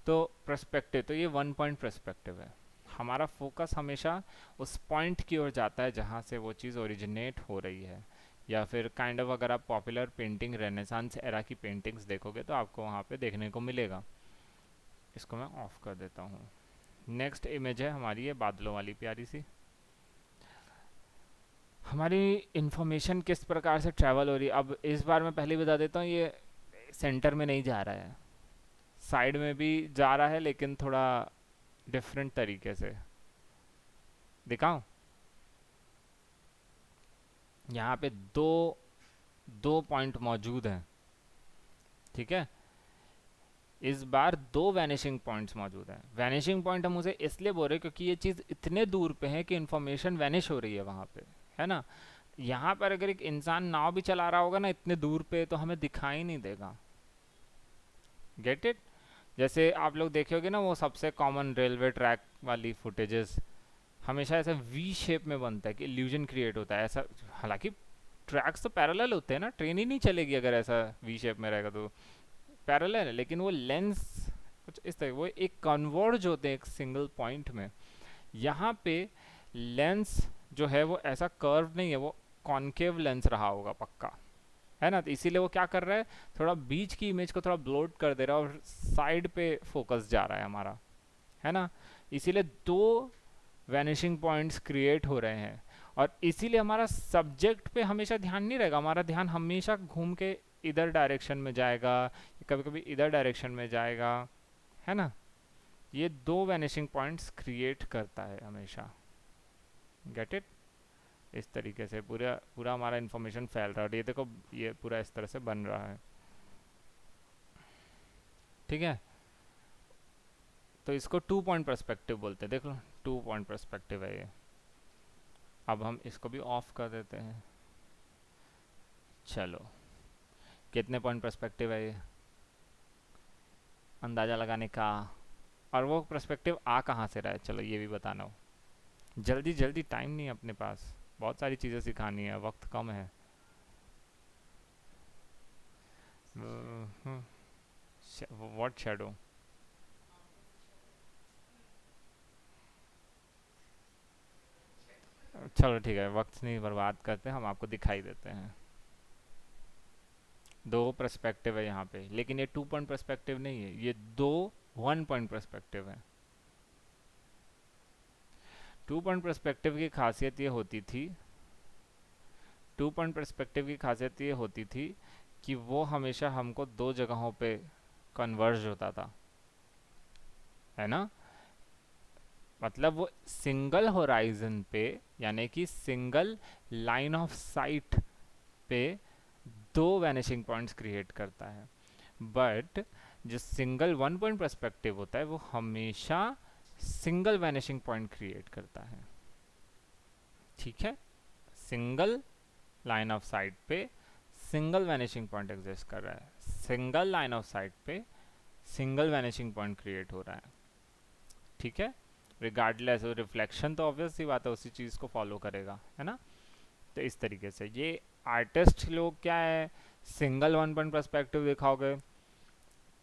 तो पर्सपेक्टिव, तो ये 1 पॉइंट पर्सपेक्टिव है। हमारा फोकस हमेशा उस पॉइंट की ओर जाता है जहाँ से वो चीज़ ओरिजिनेट हो रही है। या फिर काइंड ऑफ अगर आप पॉपुलर पेंटिंग, रेनेसांस एरा की पेंटिंग्स देखोगे तो आपको वहाँ पे देखने को मिलेगा। इसको मैं ऑफ कर देता हूँ। नेक्स्ट इमेज है हमारी, ये बादलों वाली प्यारी सी। हमारी इंफॉर्मेशन किस प्रकार से ट्रैवल हो रही है, अब इस बार मैं पहले बता देता हूँ, ये सेंटर में नहीं जा रहा है, साइड में भी जा रहा है, लेकिन थोड़ा डिफरेंट तरीके से दिखाऊं। यहाँ पे दो दो पॉइंट मौजूद हैं, ठीक है। इस बार दो वैनिशिंग पॉइंट्स मौजूद हैं। वैनिशिंग पॉइंट हम उसे इसलिए बोल रहे हैं क्योंकि ये चीज़ इतने दूर पे है कि इन्फॉर्मेशन वैनिश हो रही है वहाँ पे, है ना। यहाँ पर अगर एक इंसान नाव भी चला रहा होगा ना इतने दूर पे, तो हमें दिखाई नहीं देगा। Get it. जैसे आप लोग देखे होगे ना, वो सबसे कॉमन रेलवे ट्रैक वाली फुटेजेस हमेशा ऐसा वी शेप में बनता है कि इल्यूजन क्रिएट होता है ऐसा। हालांकि ट्रैक्स तो पैरेलल होते हैं ना, ट्रेन ही नहीं चलेगी अगर ऐसा वी शेप में रहेगा, तो पैरेलल है, लेकिन वो लेंस कुछ इस तरह, वो एक कन्वर्ज होते हैं एक सिंगल पॉइंट में। यहाँ पे लेंस जो है वो ऐसा कर्व नहीं है, वो कॉन्केव लेंस रहा होगा पक्का, है ना। तो इसीलिए वो क्या कर रहा है, थोड़ा बीच की इमेज को थोड़ा ब्लोट कर दे रहा है और साइड पे फोकस जा रहा है हमारा, है ना। इसीलिए दो वैनिशिंग पॉइंट्स क्रिएट हो रहे हैं, और इसीलिए हमारा सब्जेक्ट पे हमेशा ध्यान नहीं रहेगा, हमारा ध्यान हमेशा घूम के इधर डायरेक्शन में जाएगा, कभी कभी इधर डायरेक्शन में जाएगा, है ना। ये दो वैनिशिंग पॉइंट्स क्रिएट करता है हमेशा। Get it. इस तरीके से पूरा पूरा हमारा इंफॉर्मेशन फैल रहा है, और ये देखो ये पूरा इस तरह से बन रहा है, ठीक है। तो इसको 2 पॉइंट पर्सपेक्टिव बोलते हैं, देख लो 2 पॉइंट पर्सपेक्टिव है ये। अब हम इसको भी ऑफ कर देते हैं। चलो, कितने पॉइंट पर्सपेक्टिव है ये अंदाज़ा लगाने का। और वो पर्सपेक्टिव आ कहाँ से रहा है, चलो ये भी बताना हो। जल्दी जल्दी, टाइम नहीं है अपने पास, बहुत सारी चीज़ें सिखानी है, वक्त कम है। What shadow? चलो ठीक है, वक्त नहीं बर्बाद करते, हम आपको दिखाई देते हैं। दो पर्सपेक्टिव है यहाँ पे, लेकिन ये 2 पॉइंट पर्सपेक्टिव नहीं है, ये दो 1 पॉइंट पर्सपेक्टिव है। 2 पॉइंट पर्सपेक्टिव की खासियत ये होती थी, 2 पॉइंट पर्सपेक्टिव की खासियत ये होती थी कि वो हमेशा हमको दो जगहों पे कन्वर्ज होता था, है ना। मतलब वो सिंगल होराइजन पे, यानी कि सिंगल लाइन ऑफ साइट पे दो वैनिशिंग पॉइंट्स क्रिएट करता है। बट जो सिंगल 1 पॉइंट पर्सपेक्टिव होता है वो हमेशा सिंगल वैनिशिंग पॉइंट क्रिएट करता है, ठीक है। सिंगल लाइन ऑफ साइट पे सिंगल वैनिशिंग पॉइंट एग्जिस्ट कर रहा है, सिंगल लाइन ऑफ साइट पे सिंगल वैनिशिंग पॉइंट क्रिएट हो रहा है, ठीक है। रिगार्डलेस रिफ्लेक्शन तो ऑब्वियस सी बात है, उसी चीज़ को फॉलो करेगा, है ना। तो इस तरीके से ये आर्टिस्ट लोग क्या है, सिंगल 1 पॉइंट पर्सपेक्टिव दिखाओगे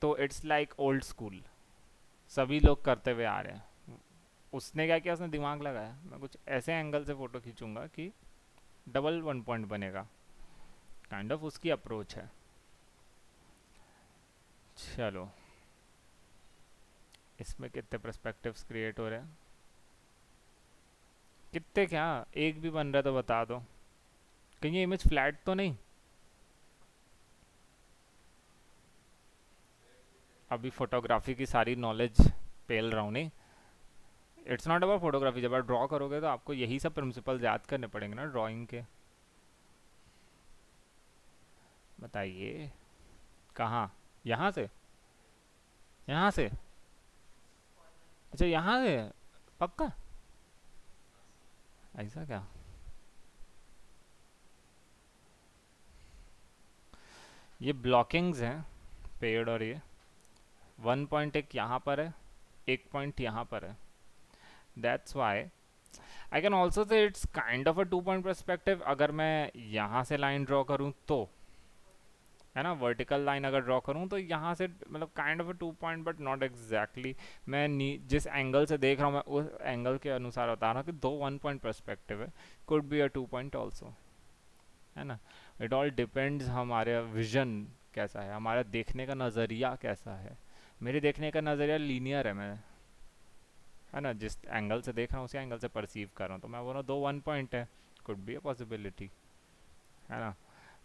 तो इट्स लाइक ओल्ड स्कूल, सभी लोग करते हुए आ रहे हैं। उसने क्या किया, उसने दिमाग लगाया, मैं कुछ ऐसे एंगल से फ़ोटो खींचूंगा कि डबल 1 पॉइंट बनेगा, काइंड ऑफ उसकी अप्रोच है। चलो, इसमें कितने पर्सपेक्टिव्स क्रिएट हो रहे हैं, कितने, क्या एक भी बन रहा है तो बता दो। कहीं ये इमेज फ्लैट तो नहीं? अभी फोटोग्राफी की सारी नॉलेज पेल रहा हूँ नहीं। इट्स नॉट अबाउट फोटोग्राफी, जब आप ड्रॉ करोगे तो आपको यही सब प्रिंसिपल याद करने पड़ेंगे ना ड्राइंग के। बताइए कहाँ, यहाँ से, यहाँ से, अच्छा यहाँ से, पक्का? ऐसा क्या? ये ब्लॉकिंग्स हैं पेड़, और ये 1 पॉइंट एक यहाँ पर है, 1 पॉइंट यहाँ पर है, that's why I can also say it's kind of a 2 point perspective. अगर मैं यहाँ से लाइन ड्रॉ करूँ तो, है ना, वर्टिकल लाइन अगर ड्रॉ करूँ तो यहाँ से मतलब kind of a 2 point, but not exactly. मैं जिस एंगल से देख रहा हूँ मैं उस एंगल के अनुसार बता रहा हूँ कि दो 1 पॉइंट परस्पेक्टिव है, could be a 2 point also, है ना। इट ऑल डिपेंड्स हमारे विजन कैसा है, हमारा देखने का नज़रिया कैसा है। मेरे देखने का नज़रिया लीनियर है, मैं, है ना, जिस एंगल से देख रहा हूँ उसी एंगल से परसीव कर रहा हूँ, तो मैं बोल रहा हूँ दो 1 पॉइंट है, कुड बी अ पॉसिबिलिटी, है ना।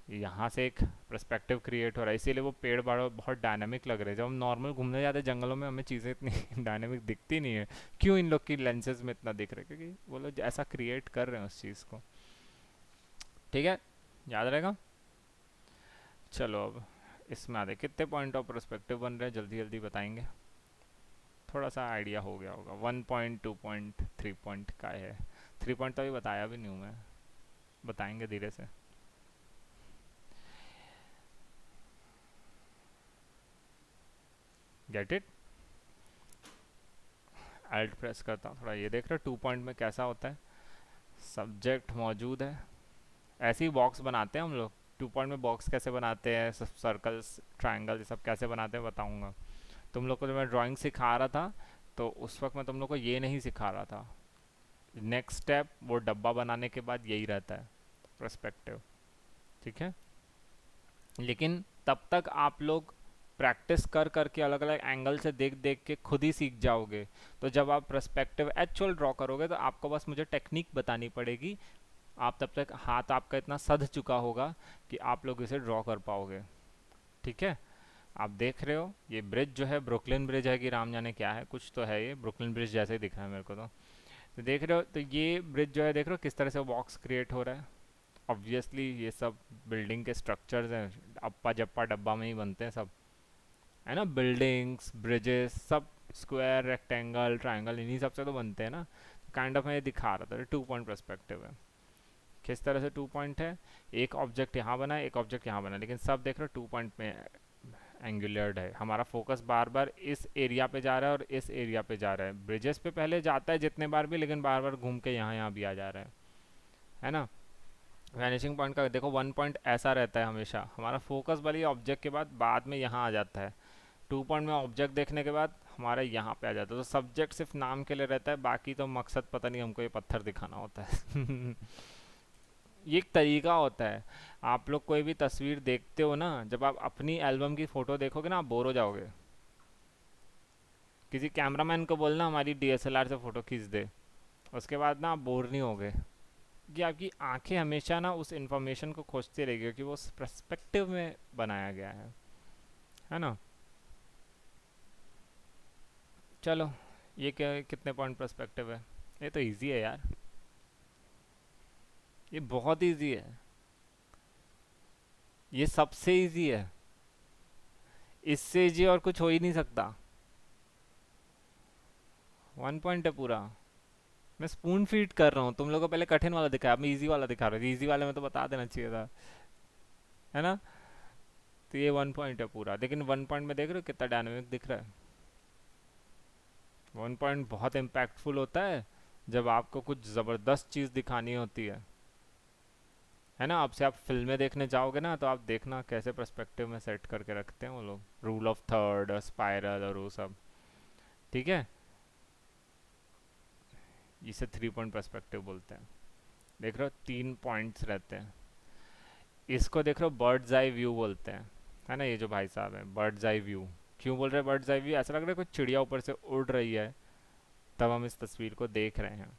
यहाँ से एक पर्सपेक्टिव क्रिएट हो रहा है, इसीलिए वो पेड़ बाड़ बहुत डायनामिक लग रहे हैं। जब हम नॉर्मल घूमने जाते हैं जंगलों में, हमें चीज़ें इतनी डायनामिक दिखती नहीं है, क्यों इन लोग की लेंसेज में इतना दिख रहा है, क्योंकि वो लोग ऐसा क्रिएट कर रहे हैं उस चीज़ को, ठीक है, याद रहेगा। चलो अब इसमें आते, कितने पॉइंट ऑफ पर्सपेक्टिव बन रहे हैं जल्दी जल्दी बताएंगे। थोड़ा सा आइडिया हो गया होगा, 1 पॉइंट, 2 पॉइंट, 3 पॉइंट का है। 3 पॉइंट तो अभी बताया भी नहीं हूँ मैं, बताएंगे धीरे से। Get it. अल्ट प्रेस करता हूँ, थोड़ा ये देख रहे हो 2 पॉइंट में कैसा होता है, सब्जेक्ट मौजूद है, ऐसे ही बॉक्स बनाते हैं हम लोग। 2 पॉइंट में बॉक्स कैसे बनाते हैं, सब सर्कल्स ट्राइंगल ये सब कैसे बनाते हैं बताऊंगा। तुम लोग को जब मैं ड्राइंग सिखा रहा था तो उस वक्त मैं तुम लोग को ये नहीं सिखा रहा था। नेक्स्ट स्टेप वो डब्बा बनाने के बाद यही रहता है, पर्सपेक्टिव, ठीक है। लेकिन तब तक आप लोग प्रैक्टिस कर करके अलग अलग एंगल से देख देख के खुद ही सीख जाओगे। तो जब आप पर्सपेक्टिव एक्चुअल ड्रॉ करोगे तो आपको बस मुझे टेक्निक बतानी पड़ेगी, आप तब तक हाथ आपका इतना सध चुका होगा कि आप लोग इसे ड्रॉ कर पाओगे। ठीक है, आप देख रहे हो ये ब्रिज जो है ब्रुकलिन ब्रिज है कि राम जाने क्या है, कुछ तो है, ये ब्रुकलिन ब्रिज जैसे ही दिख रहा है मेरे को। तो देख रहे हो, तो ये ब्रिज जो है देख रहे हो किस तरह से बॉक्स क्रिएट हो रहा है। ऑब्वियसली ये सब बिल्डिंग के स्ट्रक्चर्स हैं, अप्पा जप्पा डब्बा में ही बनते हैं सब, है ना। बिल्डिंग्स ब्रिजेस सब स्क्वायर रेक्टेंगल ट्रायंगल इन्हीं सब से तो बनते हैं ना। काइंड ऑफ मैं ये दिखा रहा था, 2 पॉइंट पर्सपेक्टिव है। किस तरह से 2 पॉइंट है, एक ऑब्जेक्ट यहाँ बना है एक ऑब्जेक्ट यहाँ बना है, लेकिन सब देख रहे हो 2 पॉइंट में एंगुलर्ड है। हमारा फोकस बार बार इस एरिया पे जा रहा है और इस एरिया पे जा रहा है। ब्रिजेस पे पहले जाता है जितने बार भी, लेकिन बार बार घूम के यहाँ यहाँ भी आ जा रहा है ना। वैनिशिंग पॉइंट का देखो 1 पॉइंट ऐसा रहता है हमेशा, हमारा फोकस वाली ऑब्जेक्ट के बाद में यहाँ आ जाता है। 2 पॉइंट में ऑब्जेक्ट देखने के बाद हमारा यहाँ पे आ जाता है। तो सब्जेक्ट सिर्फ नाम के लिए रहता है, बाकी तो मकसद पता नहीं हमको ये पत्थर दिखाना होता है। ये एक तरीका होता है। आप लोग कोई भी तस्वीर देखते हो ना, जब आप अपनी एल्बम की फ़ोटो देखोगे ना आप बोर हो जाओगे। किसी कैमरामैन को बोलना हमारी डीएसएलआर से फ़ोटो खींच दे, उसके बाद ना आप बोर नहीं होगे, कि आपकी आंखें हमेशा ना उस इंफॉर्मेशन को खोजती रहेगी, क्योंकि वो उस पर्सपेक्टिव में बनाया गया है ना। चलो, ये क्या कितने पॉइंट पर्सपेक्टिव है, ये तो इजी है यार, ये बहुत इजी है, ये सबसे इजी है, इससे इजी और कुछ हो ही नहीं सकता। 1 पॉइंट है पूरा। मैं स्पून फीड कर रहा हूँ, तुम लोगों को पहले कठिन वाला दिखाया, मैं इजी वाला दिखा रहा हूँ, इजी वाले में तो बता देना चाहिए था, है ना। तो ये 1 पॉइंट है पूरा, लेकिन 1 पॉइंट में देख रहे हो कितना डायनामिक दिख रहा है। 1 पॉइंट बहुत इम्पैक्टफुल होता है जब आपको कुछ ज़बरदस्त चीज़ दिखानी होती है ना। अब से आप फिल्में देखने जाओगे ना, तो आप देखना कैसे पर्सपेक्टिव में सेट करके रखते हैं वो लोग, रूल ऑफ थर्ड और स्पाइरल और वो सब। ठीक है, इसे 3 पॉइंट पर्सपेक्टिव बोलते हैं। देख रहे हो 3 पॉइंट्स रहते हैं। इसको देख रहे हो बर्ड्स आई व्यू बोलते हैं, है ना। ये जो भाई साहब हैं बर्ड्स आई व्यू, क्यों बोल रहे हैं बर्ड्स आई व्यू, ऐसा लग रहा है कोई चिड़िया ऊपर से उड़ रही है, तब हम इस तस्वीर को देख रहे हैं।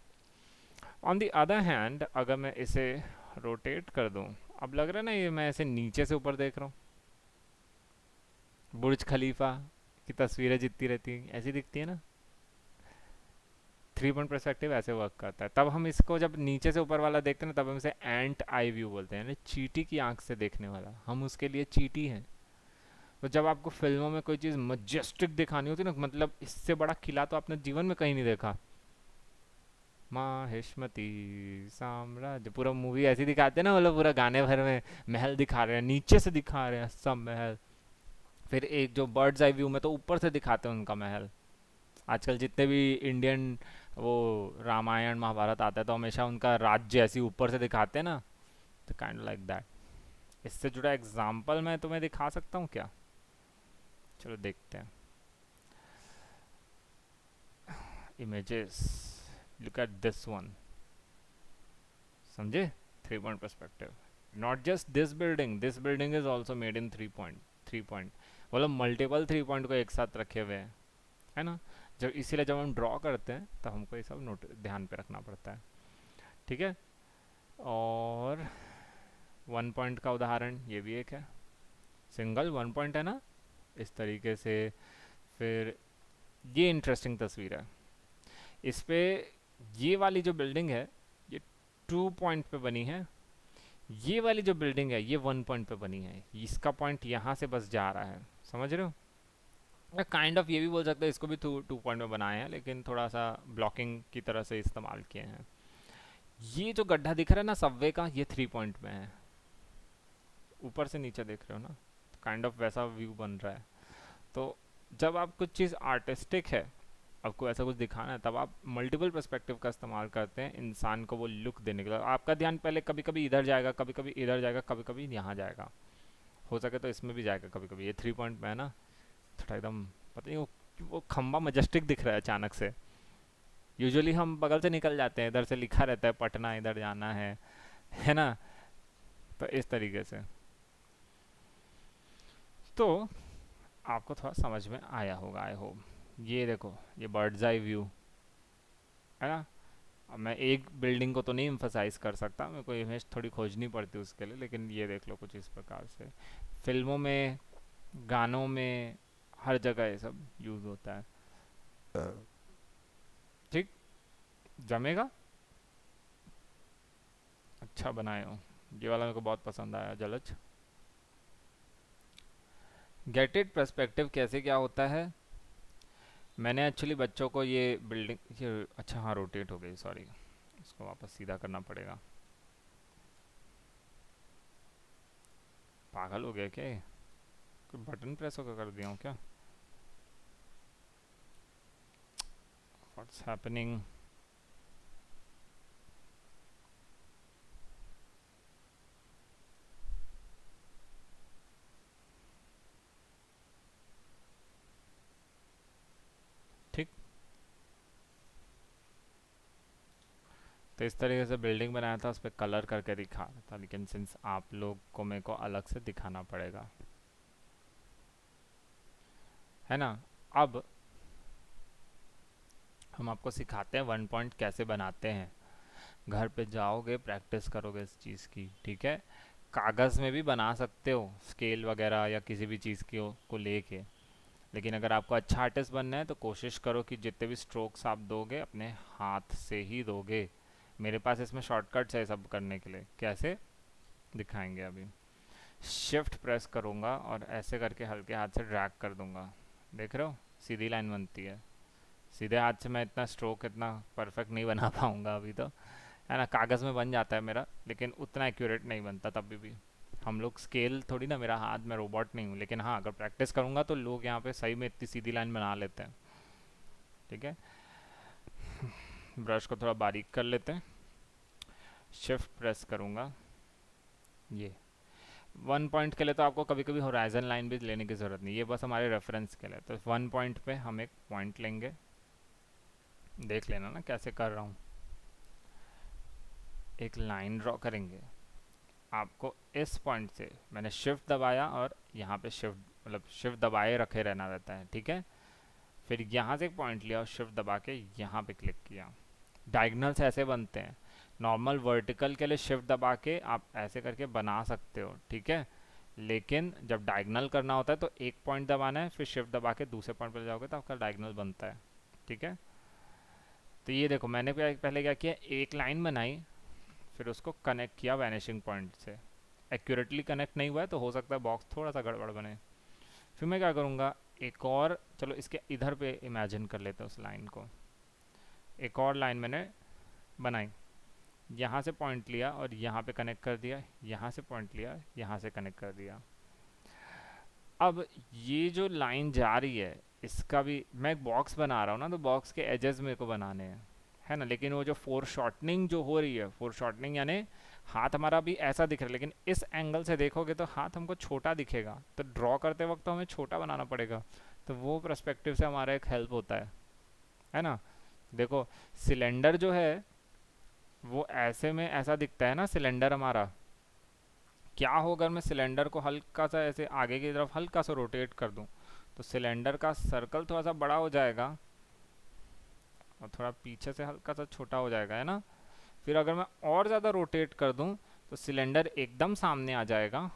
ऑन द अदर हैंड अगर मैं इसे रोटेट कर दूं, अब लग रहा है ना ये मैं ऐसे नीचे से ऊपर देख रहा हूँ। बुर्ज खलीफा की तस्वीरें जितनी रहती हैं ऐसी दिखती है ना। 3 पॉइंट पर्सपेक्टिव ऐसे वर्क करता है। तब हम इसको जब नीचे से ऊपर वाला देखते हैं ना, तब हम इसे एंट आई व्यू बोलते हैं, चींटी की आंख से देखने वाला, हम उसके लिए चींटी हैं। तो जब आपको फिल्मों में कोई चीज़ मजेस्टिक दिखानी होती है ना, मतलब इससे बड़ा किला तो आपने जीवन में कहीं नहीं देखा, माहिष्मती साम्राज्य, पूरा मूवी ऐसी दिखाते हैं ना, मतलब पूरा गाने भर में महल दिखा रहे हैं, नीचे से दिखा रहे हैं सब महल। फिर एक जो बर्ड्स आई व्यू में तो ऊपर से दिखाते हैं उनका महल। आजकल जितने भी इंडियन वो रामायण महाभारत आता है तो हमेशा उनका राज्य ऐसी ऊपर से दिखाते हैं ना, तो काइंड लाइक दैट। इससे जुड़ा एग्जाम्पल मैं तुम्हें दिखा सकता हूँ क्या, चलो देखते हैं। Images, look at this one, समझे। 3 point perspective, not just this building is also made in 3 point. 3 point मतलब मल्टीपल 3 पॉइंट को एक साथ रखे हुए हैं, है ना। जब इसीलिए जब हम ड्रॉ करते हैं तो हमको ये सब नोट ध्यान पे रखना पड़ता है। ठीक है, और 1 पॉइंट का उदाहरण ये भी एक है, सिंगल 1 पॉइंट है ना, इस तरीके से। फिर ये इंटरेस्टिंग तस्वीर है, इस पे ये वाली जो बिल्डिंग है ये 2 पॉइंट पे बनी है, ये वाली जो बिल्डिंग है ये 1 पॉइंट पे बनी है, इसका पॉइंट यहाँ से बस जा रहा है, समझ रहे हो। काइंड ऑफ ये भी बोल सकते हैं इसको भी 2 पॉइंट में बनाए हैं, लेकिन थोड़ा सा ब्लॉकिंग की तरह से इस्तेमाल किए हैं। ये जो गड्ढा दिख रहा है ना सबवे का, ये 3 पॉइंट में है, ऊपर से नीचे देख रहे हो ना, काइंड ऑफ वैसा व्यू बन रहा है। तो जब आप कुछ चीज़ आर्टिस्टिक है, आपको ऐसा कुछ दिखाना है, तब आप मल्टीपल पर्सपेक्टिव का इस्तेमाल करते हैं इंसान को वो लुक देने के लिए। आपका ध्यान पहले कभी कभी इधर जाएगा, कभी कभी इधर जाएगा, कभी कभी यहाँ जाएगा, हो सके तो इसमें भी जाएगा कभी कभी। ये 3 पॉइंट में है ना, थोड़ा एकदम पता नहीं वो खम्बा मजेस्टिक दिख रहा है अचानक से। यूजुअली हम बगल से निकल जाते हैं, इधर से लिखा रहता है पटना इधर जाना है ना। तो इस तरीके से। तो आपको थोड़ा समझ में आया होगा आई होप। ये देखो, ये बर्ड्स आई व्यू है ना। अब मैं एक बिल्डिंग को तो नहीं एम्फसाइज कर सकता, मेरे को इमेज थोड़ी खोजनी पड़ती है उसके लिए, लेकिन ये देख लो कुछ इस प्रकार से फिल्मों में, गानों में, हर जगह ये सब यूज़ होता है। ठीक, जमेगा। अच्छा बनाए हो, ये वाला मेरे को बहुत पसंद आया जलज। गेट इट पर्सपेक्टिव कैसे क्या होता है। मैंने एक्चुअली बच्चों को ये बिल्डिंग ये, अच्छा हाँ रोटेट हो गई, सॉरी, इसको वापस सीधा करना पड़ेगा। पागल हो गया क्या ये? कोई बटन प्रेस होकर कर दिया हूँ क्या? What's happening? ठीक, तो इस तरीके से बिल्डिंग बनाया था, उस पर कलर करके दिखा रहा था, लेकिन सिंस आप लोग को मेरे को अलग से दिखाना पड़ेगा, है ना। अब हम आपको सिखाते हैं वन पॉइंट कैसे बनाते हैं। घर पे जाओगे, प्रैक्टिस करोगे इस चीज़ की, ठीक है। कागज़ में भी बना सकते हो स्केल वगैरह या किसी भी चीज़ को लेके, लेकिन अगर आपको अच्छा आर्टिस्ट बनना है तो कोशिश करो कि जितने भी स्ट्रोक्स आप दोगे अपने हाथ से ही दोगे। मेरे पास इसमें शॉर्टकट्स है सब करने के लिए, कैसे दिखाएंगे अभी। शिफ्ट प्रेस करूँगा और ऐसे करके हल्के हाथ से ड्रैग कर दूंगा, देख रहे हो सीधी लाइन बनती है। सीधे हाथ से मैं इतना स्ट्रोक इतना परफेक्ट नहीं बना पाऊँगा अभी तो, है ना। कागज़ में बन जाता है मेरा, लेकिन उतना एक्यूरेट नहीं बनता तब भी। हम लोग स्केल थोड़ी ना, मेरा हाथ, मैं रोबोट नहीं हूँ, लेकिन हाँ अगर प्रैक्टिस करूँगा तो लोग यहाँ पे सही में इतनी सीधी लाइन बना लेते हैं, ठीक है। ब्रश को थोड़ा बारीक कर लेते हैं, शिफ्ट प्रेस करूँगा। ये वन पॉइंट के लिए तो आपको कभी कभी होराइजन लाइन भी लेने की ज़रूरत नहीं, ये बस हमारे रेफरेंस के लिए। तो वन पॉइंट पे हम एक पॉइंट लेंगे, देख लेना ना कैसे कर रहा हूँ। एक लाइन ड्रॉ करेंगे, आपको इस पॉइंट से मैंने शिफ्ट दबाया और यहाँ पे शिफ्ट, मतलब शिफ्ट दबाए रखे रहना रहता है, ठीक है। फिर यहाँ से एक पॉइंट लिया और शिफ्ट दबा के यहाँ पे क्लिक किया। डायगनल्स ऐसे बनते हैं, नॉर्मल वर्टिकल के लिए शिफ्ट दबा के आप ऐसे करके बना सकते हो, ठीक है। लेकिन जब डायगनल करना होता है तो एक पॉइंट दबाना है, फिर शिफ्ट दबा के दूसरे पॉइंट पर जाओगे तो आपका डायगनल बनता है, ठीक है। तो ये देखो मैंने पहले क्या किया, एक लाइन बनाई, फिर उसको कनेक्ट किया वैनिशिंग पॉइंट से। एक्यूरेटली कनेक्ट नहीं हुआ है तो हो सकता है बॉक्स थोड़ा सा गड़बड़ बने। फिर मैं क्या करूँगा, एक और, चलो इसके इधर पे इमेजिन कर लेते हैं उस लाइन को। एक और लाइन मैंने बनाई, यहाँ से पॉइंट लिया और यहाँ पे कनेक्ट कर दिया, यहाँ से पॉइंट लिया, यहाँ से कनेक्ट कर दिया। अब ये जो लाइन जा रही है, इसका भी मैं एक बॉक्स बना रहा हूँ ना, तो बॉक्स के एजेस मेरे को बनाने हैं, है ना। लेकिन वो जो फोर शॉर्टनिंग जो हो रही है, फोर शॉर्टनिंग यानी हाथ हमारा भी ऐसा दिख रहा है, लेकिन इस एंगल से देखोगे तो हाथ हमको छोटा दिखेगा, तो ड्रॉ करते वक्त तो हमें छोटा बनाना पड़ेगा। तो वो पर्सपेक्टिव से हमारा एक हेल्प होता है ना। देखो सिलेंडर जो है वो ऐसे में ऐसा दिखता है ना सिलेंडर हमारा। क्या हो अगर मैं सिलेंडर को हल्का सा ऐसे आगे की तरफ हल्का सा रोटेट कर दूं, तो सिलेंडर का सर्कल थोड़ा सा बड़ा हो जाएगा और थोड़ा पीछे से हल्का सा छोटा हो जाएगा, है ना। फिर अगर मैं और ज़्यादा रोटेट कर दूं तो सिलेंडर एकदम सामने आ जाएगा,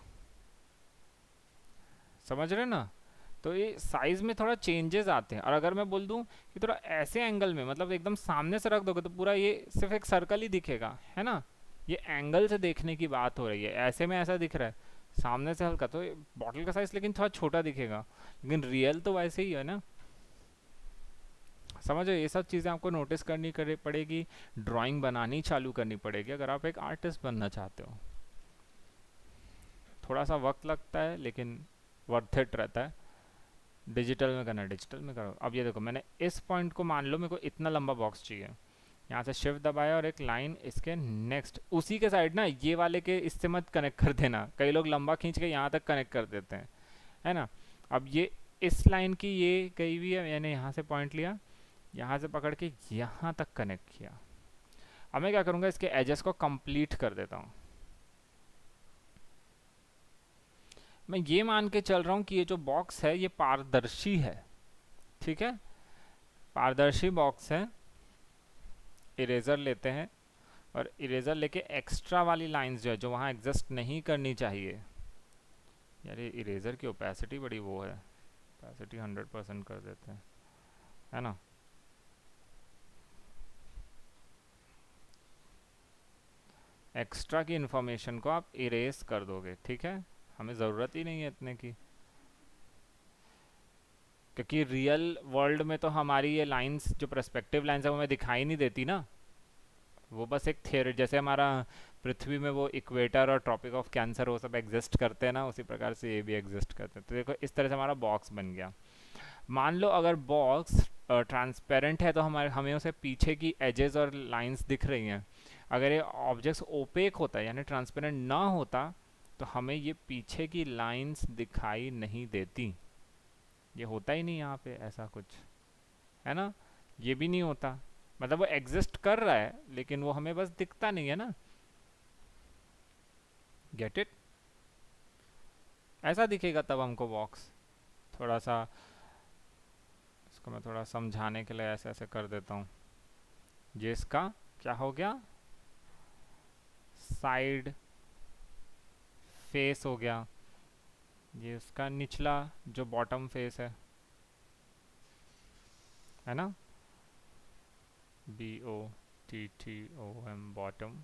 समझ रहे ना। तो ये साइज में थोड़ा चेंजेस आते हैं। और अगर मैं बोल दूं कि थोड़ा ऐसे एंगल में, मतलब एकदम सामने से रख दोगे तो पूरा ये सिर्फ एक सर्कल ही दिखेगा, है ना। ये एंगल से देखने की बात हो रही है, ऐसे में ऐसा दिख रहा है, सामने से हल्का, तो बॉटल का साइज लेकिन थोड़ा छोटा दिखेगा, लेकिन रियल तो वैसे ही है ना। समझो, ये सब चीज़ें आपको नोटिस करनी पड़ेगी, ड्राइंग बनानी चालू करनी पड़ेगी अगर आप एक आर्टिस्ट बनना चाहते हो। थोड़ा सा वक्त लगता है लेकिन वर्थ इट रहता है। डिजिटल में करना, डिजिटल में करो। अब ये देखो मैंने इस पॉइंट को, मान लो मेरे को इतना लंबा बॉक्स चाहिए, यहाँ से शिफ्ट दबाया और एक लाइन इसके नेक्स्ट उसी के साइड ना, ये वाले के इससे मत कनेक्ट कर देना, कई लोग लंबा खींच के यहाँ तक कनेक्ट कर देते हैं, है ना। अब ये इस लाइन की ये कहीं भी है, मैंने यहाँ से पॉइंट लिया, यहाँ से पकड़ के यहाँ तक कनेक्ट किया। अब मैं क्या करूँगा, इसके एजेस को कंप्लीट कर देता हूँ। मैं ये मान के चल रहा हूँ कि ये जो बॉक्स है ये पारदर्शी है, ठीक है, पारदर्शी बॉक्स है। इरेजर लेते हैं और इरेजर लेके एक्स्ट्रा वाली लाइंस जो है, जो वहाँ एग्जिस्ट नहीं करनी चाहिए, यार ये इरेजर की ओपेसिटी बड़ी वो है, ओपेसिटी 100% कर देते हैं, है ना। एक्स्ट्रा की इंफॉर्मेशन को आप इरेज कर दोगे, ठीक है, हमें ज़रूरत ही नहीं है इतने की, क्योंकि रियल वर्ल्ड में तो हमारी ये लाइंस जो पर्सपेक्टिव लाइंस है वो हमें दिखाई नहीं देती ना, वो बस एक थियरी, जैसे हमारा पृथ्वी में वो इक्वेटर और ट्रॉपिक ऑफ कैंसर वो सब एग्जिस्ट करते हैं ना, उसी प्रकार से ये भी एग्जिस्ट करते हैं। तो देखो इस तरह से हमारा बॉक्स बन गया। मान लो अगर बॉक्स ट्रांसपेरेंट है तो हमारे हमें उसे पीछे की एजेस और लाइंस दिख रही हैं। अगर ये ऑब्जेक्ट्स ओपेक होता है यानी ट्रांसपेरेंट ना होता तो हमें ये पीछे की लाइंस दिखाई नहीं देती। ये होता ही नहीं यहाँ पे ऐसा कुछ, है ना, ये भी नहीं होता, मतलब वो एग्जिस्ट कर रहा है लेकिन वो हमें बस दिखता नहीं है ना। गेट इट, ऐसा दिखेगा तब हमको बॉक्स। थोड़ा सा इसको मैं थोड़ा समझाने के लिए ऐसे ऐसे कर देता हूँ। ये इसका क्या हो गया, साइड फेस हो गया, ये इसका निचला जो बॉटम फेस है ना, BOTTOM बॉटम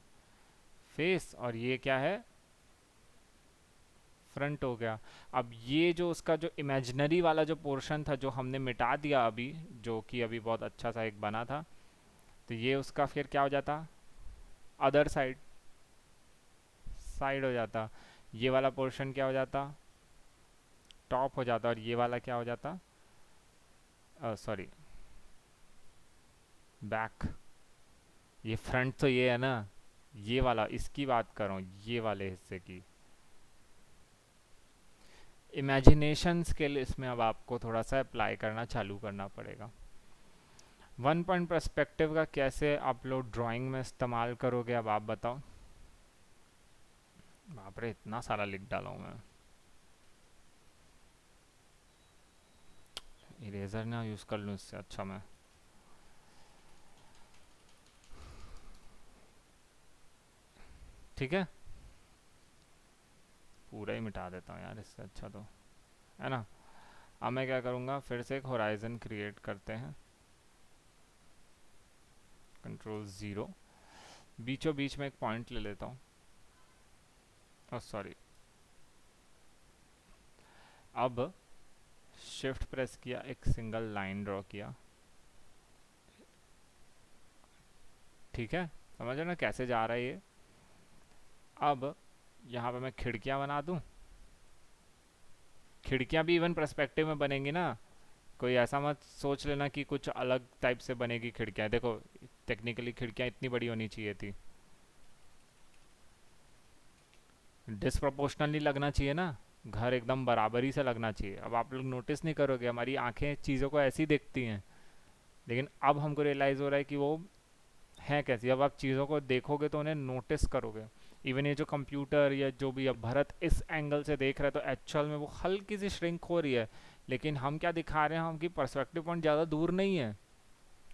फेस, और ये क्या है, फ्रंट हो गया। अब ये जो उसका जो इमेजिनरी वाला जो पोर्शन था जो हमने मिटा दिया अभी, जो कि अभी बहुत अच्छा सा एक बना था, तो ये उसका फिर क्या हो जाता, अदर साइड, साइड हो जाता। ये वाला पोर्शन क्या हो जाता, टॉप हो जाता, और ये वाला क्या हो जाता, सॉरी बैक। ये फ्रंट तो ये है ना, ये वाला, इसकी बात कर रहा हूँ, ये वाले हिस्से की। इमेजिनेशंस के लिए इसमें अब आपको थोड़ा सा अप्लाई करना चालू करना पड़ेगा। वन पॉइंट पर्सपेक्टिव का कैसे आप लोग ड्राइंग में इस्तेमाल करोगे, अब आप बताओ। बाप रे इतना सारा लिख डाला हूँ मैं, इरेजर ना यूज़ कर लूँ इससे अच्छा मैं। ठीक है, पूरा ही मिटा देता हूँ यार इससे अच्छा तो, है ना। अब मैं क्या करूँगा, फिर से एक होराइजन क्रिएट करते हैं, Ctrl 0, बीचों बीच में एक पॉइंट ले लेता हूँ, और सॉरी, अब शिफ्ट प्रेस किया, एक सिंगल लाइन ड्रॉ किया, ठीक है, समझ रहे ना कैसे जा रहा है ये। अब यहाँ पे मैं खिड़कियाँ बना दूँ, खिड़कियाँ भी इवन पर्सपेक्टिव में बनेंगी ना, कोई ऐसा मत सोच लेना कि कुछ अलग टाइप से बनेगी खिड़कियाँ। देखो टेक्निकली खिड़कियाँ इतनी बड़ी होनी चाहिए थी, डिसप्रोपोर्शनल नहीं लगना चाहिए ना, घर एकदम बराबरी से लगना चाहिए। अब आप लोग नोटिस नहीं करोगे, हमारी आंखें चीज़ों को ऐसी देखती हैं, लेकिन अब हमको रियलाइज़ हो रहा है कि वो है कैसी। अब आप चीज़ों को देखोगे तो उन्हें नोटिस करोगे। इवन ये जो कंप्यूटर या जो भी अब भरत इस एंगल से देख रहा है तो एक्चुअल में वो हल्की सी श्रिंक हो रही है, लेकिन हम क्या दिखा रहे हैं, हम कि पर्सपेक्टिव पॉइंट ज़्यादा दूर नहीं है,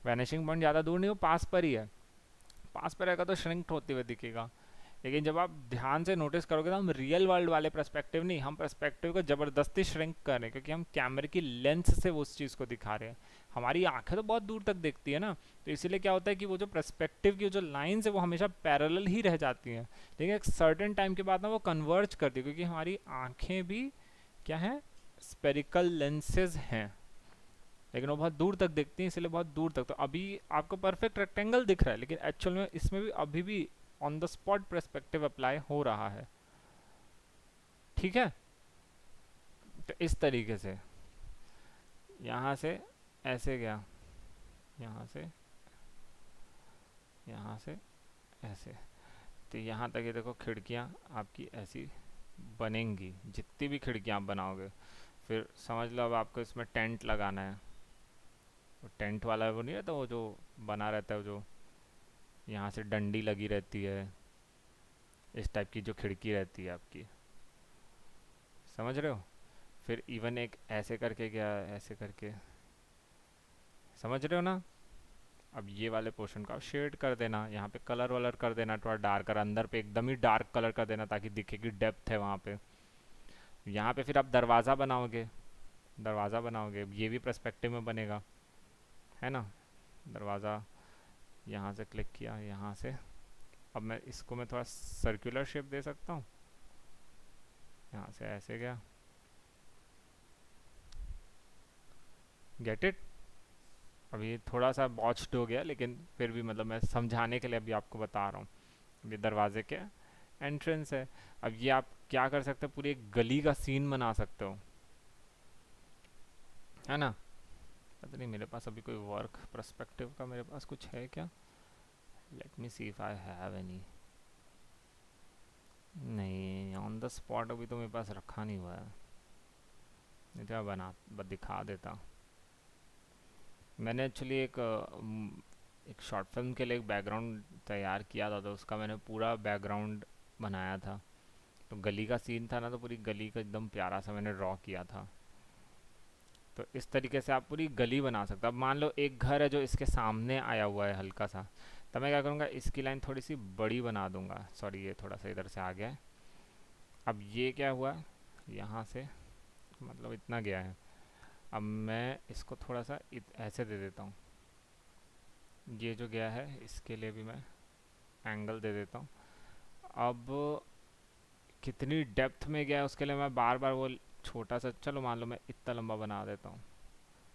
वैनिशिंग पॉइंट ज़्यादा दूर नहीं, वो पास पर ही है। पास पर रहेगा तो श्रिंक होते हुए दिखेगा, लेकिन जब आप ध्यान से नोटिस करोगे तो हम रियल वर्ल्ड वाले पर्सपेक्टिव नहीं, हम पर्सपेक्टिव को ज़बरदस्ती श्रिंक कर रहे हैं, क्योंकि हम कैमरे की लेंस से वो उस चीज़ को दिखा रहे हैं। हमारी आंखें तो बहुत दूर तक देखती है ना, तो इसीलिए क्या होता है कि वो जो पर्सपेक्टिव की जो लाइंस है वो हमेशा पैरेलल ही रह जाती हैं, लेकिन एक सर्टेन टाइम के बाद ना वो कन्वर्ज करती है, क्योंकि हमारी आंखें भी क्या है, स्पेरिकल लेंसेज हैं, लेकिन वो बहुत दूर तक देखती हैं, इसलिए बहुत दूर तक। तो अभी आपको परफेक्ट रेक्टेंगल दिख रहा है, लेकिन एक्चुअल में इसमें भी अभी भी on the spot perspective apply हो रहा है, ठीक है। तो इस तरीके से यहाँ से ऐसे गया, यहाँ से, यहाँ से ऐसे, तो यहाँ तक ये देखो खिड़कियाँ आपकी ऐसी बनेंगी, जितनी भी खिड़कियाँ आप बनाओगे। फिर समझ लो अब आपको इसमें टेंट लगाना है, वो टेंट वाला वो नहीं रहता, वो जो बना रहता है, वो जो यहाँ से डंडी लगी रहती है, इस टाइप की जो खिड़की रहती है आपकी, समझ रहे हो? फिर इवन एक ऐसे करके गया, ऐसे करके, समझ रहे हो ना? अब ये वाले पोर्शन को आप शेड कर देना, यहाँ पे कलर वलर कर देना थोड़ा डार्कर, अंदर पे एकदम ही डार्क कलर कर देना ताकि दिखे कि डेप्थ है वहाँ पे। यहाँ पे फिर आप दरवाज़ा बनाओगे, दरवाज़ा बनाओगे, ये भी पर्सपेक्टिव में बनेगा, है ना? दरवाज़ा यहाँ से क्लिक किया, यहाँ से अब मैं इसको मैं थोड़ा सर्कुलर शेप दे सकता हूँ, यहाँ से ऐसे गया, गेट इट? अब ये थोड़ा सा बॉच्ड हो गया, लेकिन फिर भी मतलब मैं समझाने के लिए अभी आपको बता रहा हूँ। ये दरवाजे के एंट्रेंस है। अब ये आप क्या कर सकते हो, पूरी एक गली का सीन बना सकते हो, है ना? पता नहीं मेरे पास अभी कोई वर्क पर्सपेक्टिव का मेरे पास कुछ है क्या? Let me see if I have any. नहीं, ऑन द स्पॉट अभी तो मेरे पास रखा नहीं हुआ है, नहीं तो मैं दिखा देता। मैंने एक्चुअली एक शॉर्ट फिल्म के लिए एक बैकग्राउंड तैयार किया था, तो उसका मैंने पूरा बैकग्राउंड बनाया था। तो गली का सीन था ना, तो पूरी गली का एकदम प्यारा सा मैंने ड्रॉ किया था। तो इस तरीके से आप पूरी गली बना सकते हो। अब मान लो एक घर है जो इसके सामने आया हुआ है हल्का सा, तो मैं क्या करूँगा, इसकी लाइन थोड़ी सी बड़ी बना दूंगा। सॉरी, ये थोड़ा सा इधर से आ गया है। अब ये क्या हुआ, यहाँ से मतलब इतना गया है। अब मैं इसको थोड़ा सा ऐसे दे देता हूँ, ये जो गया है इसके लिए भी मैं एंगल दे देता हूँ। अब कितनी डेप्थ में गया है उसके लिए मैं बार बार वो छोटा सा, चलो मान लो मैं इतना लंबा बना देता हूँ।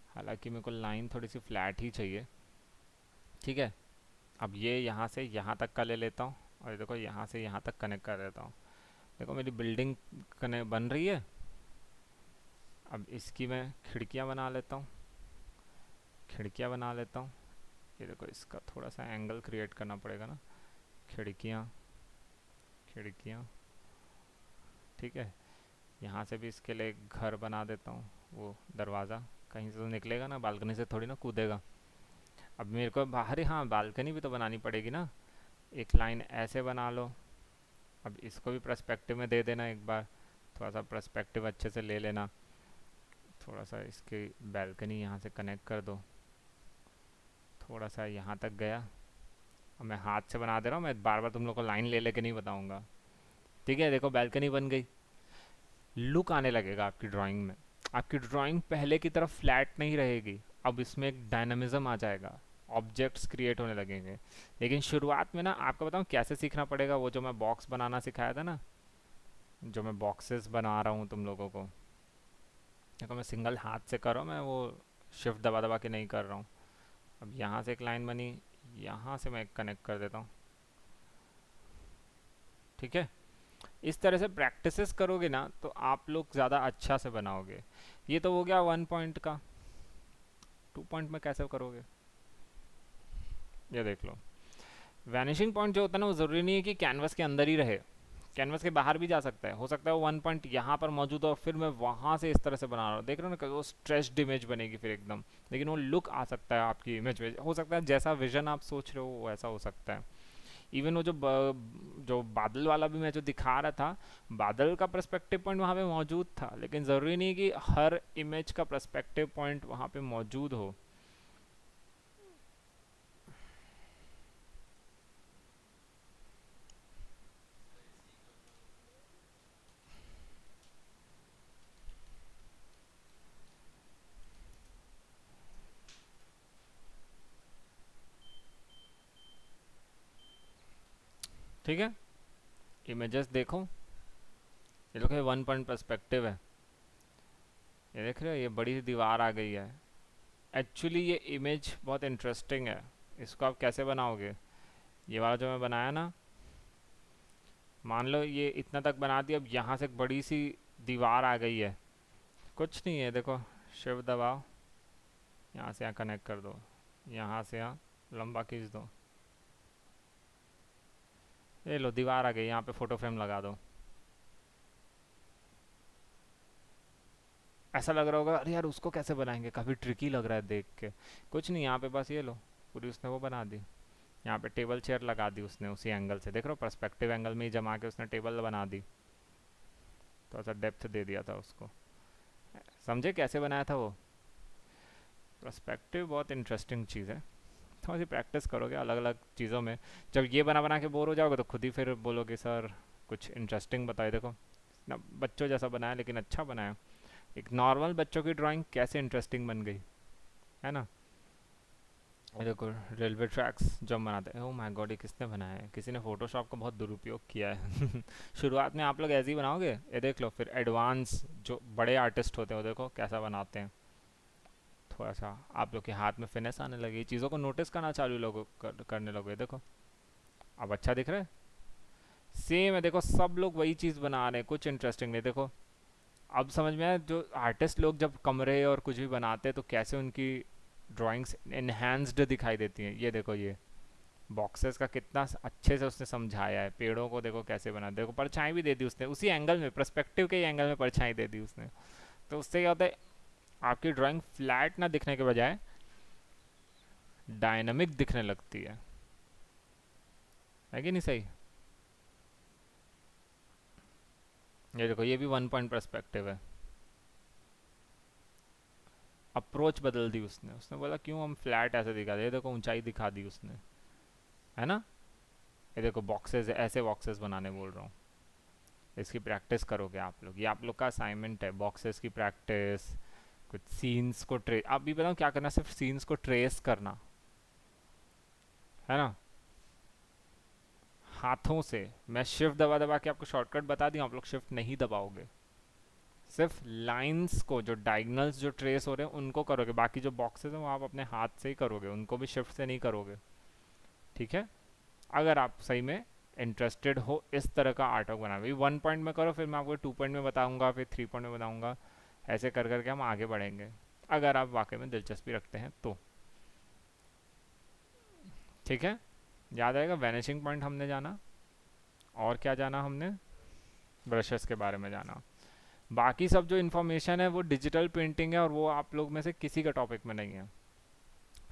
हालांकि मेरे को लाइन थोड़ी सी फ्लैट ही चाहिए, ठीक है? अब ये यहाँ से यहाँ तक का ले लेता हूँ, और ये देखो यहाँ से यहाँ तक कनेक्ट कर देता हूँ। देखो मेरी बिल्डिंग कनेक्ट बन रही है। अब इसकी मैं खिड़कियाँ बना लेता हूँ, खिड़कियाँ बना लेता हूँ। ये देखो इसका थोड़ा सा एंगल क्रिएट करना पड़ेगा ना, खिड़कियाँ, खिड़कियाँ, ठीक है? यहाँ से भी इसके लिए एक घर बना देता हूँ, वो दरवाज़ा कहीं से तो निकलेगा ना, बालकनी से थोड़ी ना कूदेगा। अब मेरे को बाहर ही, हाँ बालकनी भी तो बनानी पड़ेगी ना। एक लाइन ऐसे बना लो। अब इसको भी पर्सपेक्टिव में दे देना एक बार, थोड़ा सा पर्सपेक्टिव अच्छे से ले लेना। थोड़ा सा इसकी बैल्कनी यहाँ से कनेक्ट कर दो, थोड़ा सा यहाँ तक गया। अब मैं हाथ से बना दे रहा हूँ, मैं बार बार तुम लोग को लाइन ले लेके नहीं बताऊँगा, ठीक है? देखो बैल्कनी बन गई, लुक आने लगेगा आपकी ड्राइंग में। आपकी ड्राइंग पहले की तरफ फ्लैट नहीं रहेगी, अब इसमें एक डायनामिज्म आ जाएगा, ऑब्जेक्ट्स क्रिएट होने लगेंगे। लेकिन शुरुआत में ना आपको बताऊँ कैसे सीखना पड़ेगा, वो जो मैं बॉक्स बनाना सिखाया था ना, जो मैं बॉक्सेस बना रहा हूँ तुम लोगों को, देखो मैं सिंगल हाथ से कर रहा हूँ, मैं वो शिफ्ट दबा दबा के नहीं कर रहा हूँ। अब यहाँ से एक लाइन बनी, यहाँ से मैं कनेक्ट कर देता हूँ, ठीक है? इस तरह से प्रैक्टिसेस करोगे ना तो आप लोग ज़्यादा अच्छा से बनाओगे। ये तो हो गया 1 पॉइंट का। 2 पॉइंट में कैसे करोगे, ये देख लो। वैनिशिंग पॉइंट जो होता है ना, वो ज़रूरी नहीं है कि कैनवस के अंदर ही रहे, कैनवस के बाहर भी जा सकता है। हो सकता है वो 1 पॉइंट यहाँ पर मौजूद हो और फिर मैं वहाँ से इस तरह से बना रहा हूँ, देख रहे हो ना, वो स्ट्रेच्ड इमेज बनेगी फिर एकदम, लेकिन वो लुक आ सकता है आपकी इमेज में। हो सकता है जैसा विजन आप सोच रहे हो वैसा हो सकता है। इवन वो जो बादल वाला भी मैं जो दिखा रहा था, बादल का पर्सपेक्टिव पॉइंट वहाँ पे मौजूद था, लेकिन ज़रूरी नहीं कि हर इमेज का पर्सपेक्टिव पॉइंट वहाँ पे मौजूद हो। ठीक है, इमेजेस देखो, ये लोग 1 पॉइंट पर्सपेक्टिव है, ये देख रहे हो, ये बड़ी सी दीवार आ गई है। एक्चुअली ये इमेज बहुत इंटरेस्टिंग है, इसको आप कैसे बनाओगे, ये वाला जो मैं बनाया ना, मान लो ये इतना तक बना दिया, अब यहाँ से एक बड़ी सी दीवार आ गई है। कुछ नहीं है, देखो शिफ्ट दबाओ, यहाँ से यहाँ कनेक्ट कर दो, यहाँ से यहाँ लंबा खींच दो, ये लो दीवार आ गई, यहाँ पे फोटो फ्रेम लगा दो। ऐसा लग रहा होगा अरे यार उसको कैसे बनाएंगे, काफ़ी ट्रिकी लग रहा है देख के। कुछ नहीं, यहाँ पे बस ये लो, पूरी उसने वो बना दी, यहाँ पे टेबल चेयर लगा दी उसने उसी एंगल से, देख रहे हो पर्सपेक्टिव एंगल में ही जमा के उसने टेबल बना दी। थोड़ा सा डेप्थ दे दिया था उसको। समझे कैसे बनाया था वो? पर्सपेक्टिव बहुत इंटरेस्टिंग चीज़ है। थोड़ी सी प्रैक्टिस करोगे अलग अलग चीज़ों में, जब ये बना बना के बोर हो जाओगे तो खुद ही फिर बोलोगे सर कुछ इंटरेस्टिंग बताए। देखो ना, बच्चों जैसा बनाया लेकिन अच्छा बनाया। एक नॉर्मल बच्चों की ड्राइंग कैसे इंटरेस्टिंग बन गई, है ना? ये देखो रेलवे ट्रैक्स जब बनाते हैं, ओह माय गॉड ये किसने बनाया है? किसी ने फोटोशॉप का बहुत दुरुपयोग किया है। शुरुआत में आप लोग ऐसे ही बनाओगे, ये देख लो, फिर एडवांस जो बड़े आर्टिस्ट होते हैं वो देखो कैसा बनाते हैं। थोड़ा सा आप लोग के हाथ में फिनेस आने लगी, चीज़ों को नोटिस करना चालू लोगों करने लगे। देखो अब अच्छा दिख रहा है, सेम है। देखो सब लोग वही चीज़ बना रहे हैं, कुछ इंटरेस्टिंग नहीं। देखो अब समझ में आया, जो आर्टिस्ट लोग जब कमरे और कुछ भी बनाते हैं तो कैसे उनकी ड्राइंग्स इनहेंस्ड दिखाई देती हैं। ये देखो ये बॉक्सेस का कितना अच्छे से उसने समझाया है। पेड़ों को देखो कैसे बना, देखो परछाई भी दे दी उसने उसी एंगल में, पर्सपेक्टिव के एंगल में परछाई दे दी उसने। तो उससे क्या होता है, आपकी ड्राइंग फ्लैट ना दिखने के बजाय डायनामिक दिखने लगती है कि नहीं सही? ये देखो ये भी वन पॉइंट पर्सपेक्टिव है। अप्रोच बदल दी उसने, उसने बोला क्यों हम फ्लैट ऐसे दिखा दे, ये देखो ऊंचाई दिखा दी उसने, है ना? ये देखो बॉक्सेस, ऐसे बॉक्सेस बनाने बोल रहा हूँ। इसकी प्रैक्टिस करोगे आप लोग, ये आप लोग का असाइनमेंट है, बॉक्सेस की प्रैक्टिस। कुछ सीन्स को ट्रेस, आप भी बताओ क्या करना, सिर्फ सीन्स को ट्रेस करना, है ना? हाथों से। मैं शिफ्ट दबा दबा के आपको शॉर्टकट बता दी, आप लोग शिफ्ट नहीं दबाओगे। सिर्फ लाइंस को, जो डायगनल्स जो ट्रेस हो रहे हैं उनको करोगे, बाकी जो बॉक्सेस हैं वो आप अपने हाथ से ही करोगे, उनको भी शिफ्ट से नहीं करोगे। ठीक है? अगर आप सही में इंटरेस्टेड हो इस तरह का आर्ट वर्क बनाना, 1 पॉइंट में करो, फिर मैं आपको 2 पॉइंट में बताऊंगा, फिर 3 पॉइंट में बताऊंगा। ऐसे कर करके हम आगे बढ़ेंगे, अगर आप वाकई में दिलचस्पी रखते हैं तो। ठीक है? याद आएगा वैनिशिंग पॉइंट हमने जाना, और क्या जाना हमने, ब्रशेस के बारे में जाना। बाकी सब जो इन्फॉर्मेशन है वो डिजिटल पेंटिंग है, और वो आप लोग में से किसी का टॉपिक में नहीं है।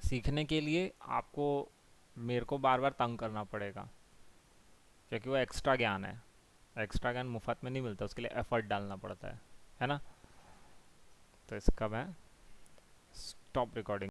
सीखने के लिए आपको मेरे को बार बार तंग करना पड़ेगा, क्योंकि वो एक्स्ट्रा ज्ञान है। एक्स्ट्रा ज्ञान मुफ्त में नहीं मिलता, उसके लिए एफर्ट डालना पड़ता है ना? तो इसका मैं स्टॉप रिकॉर्डिंग।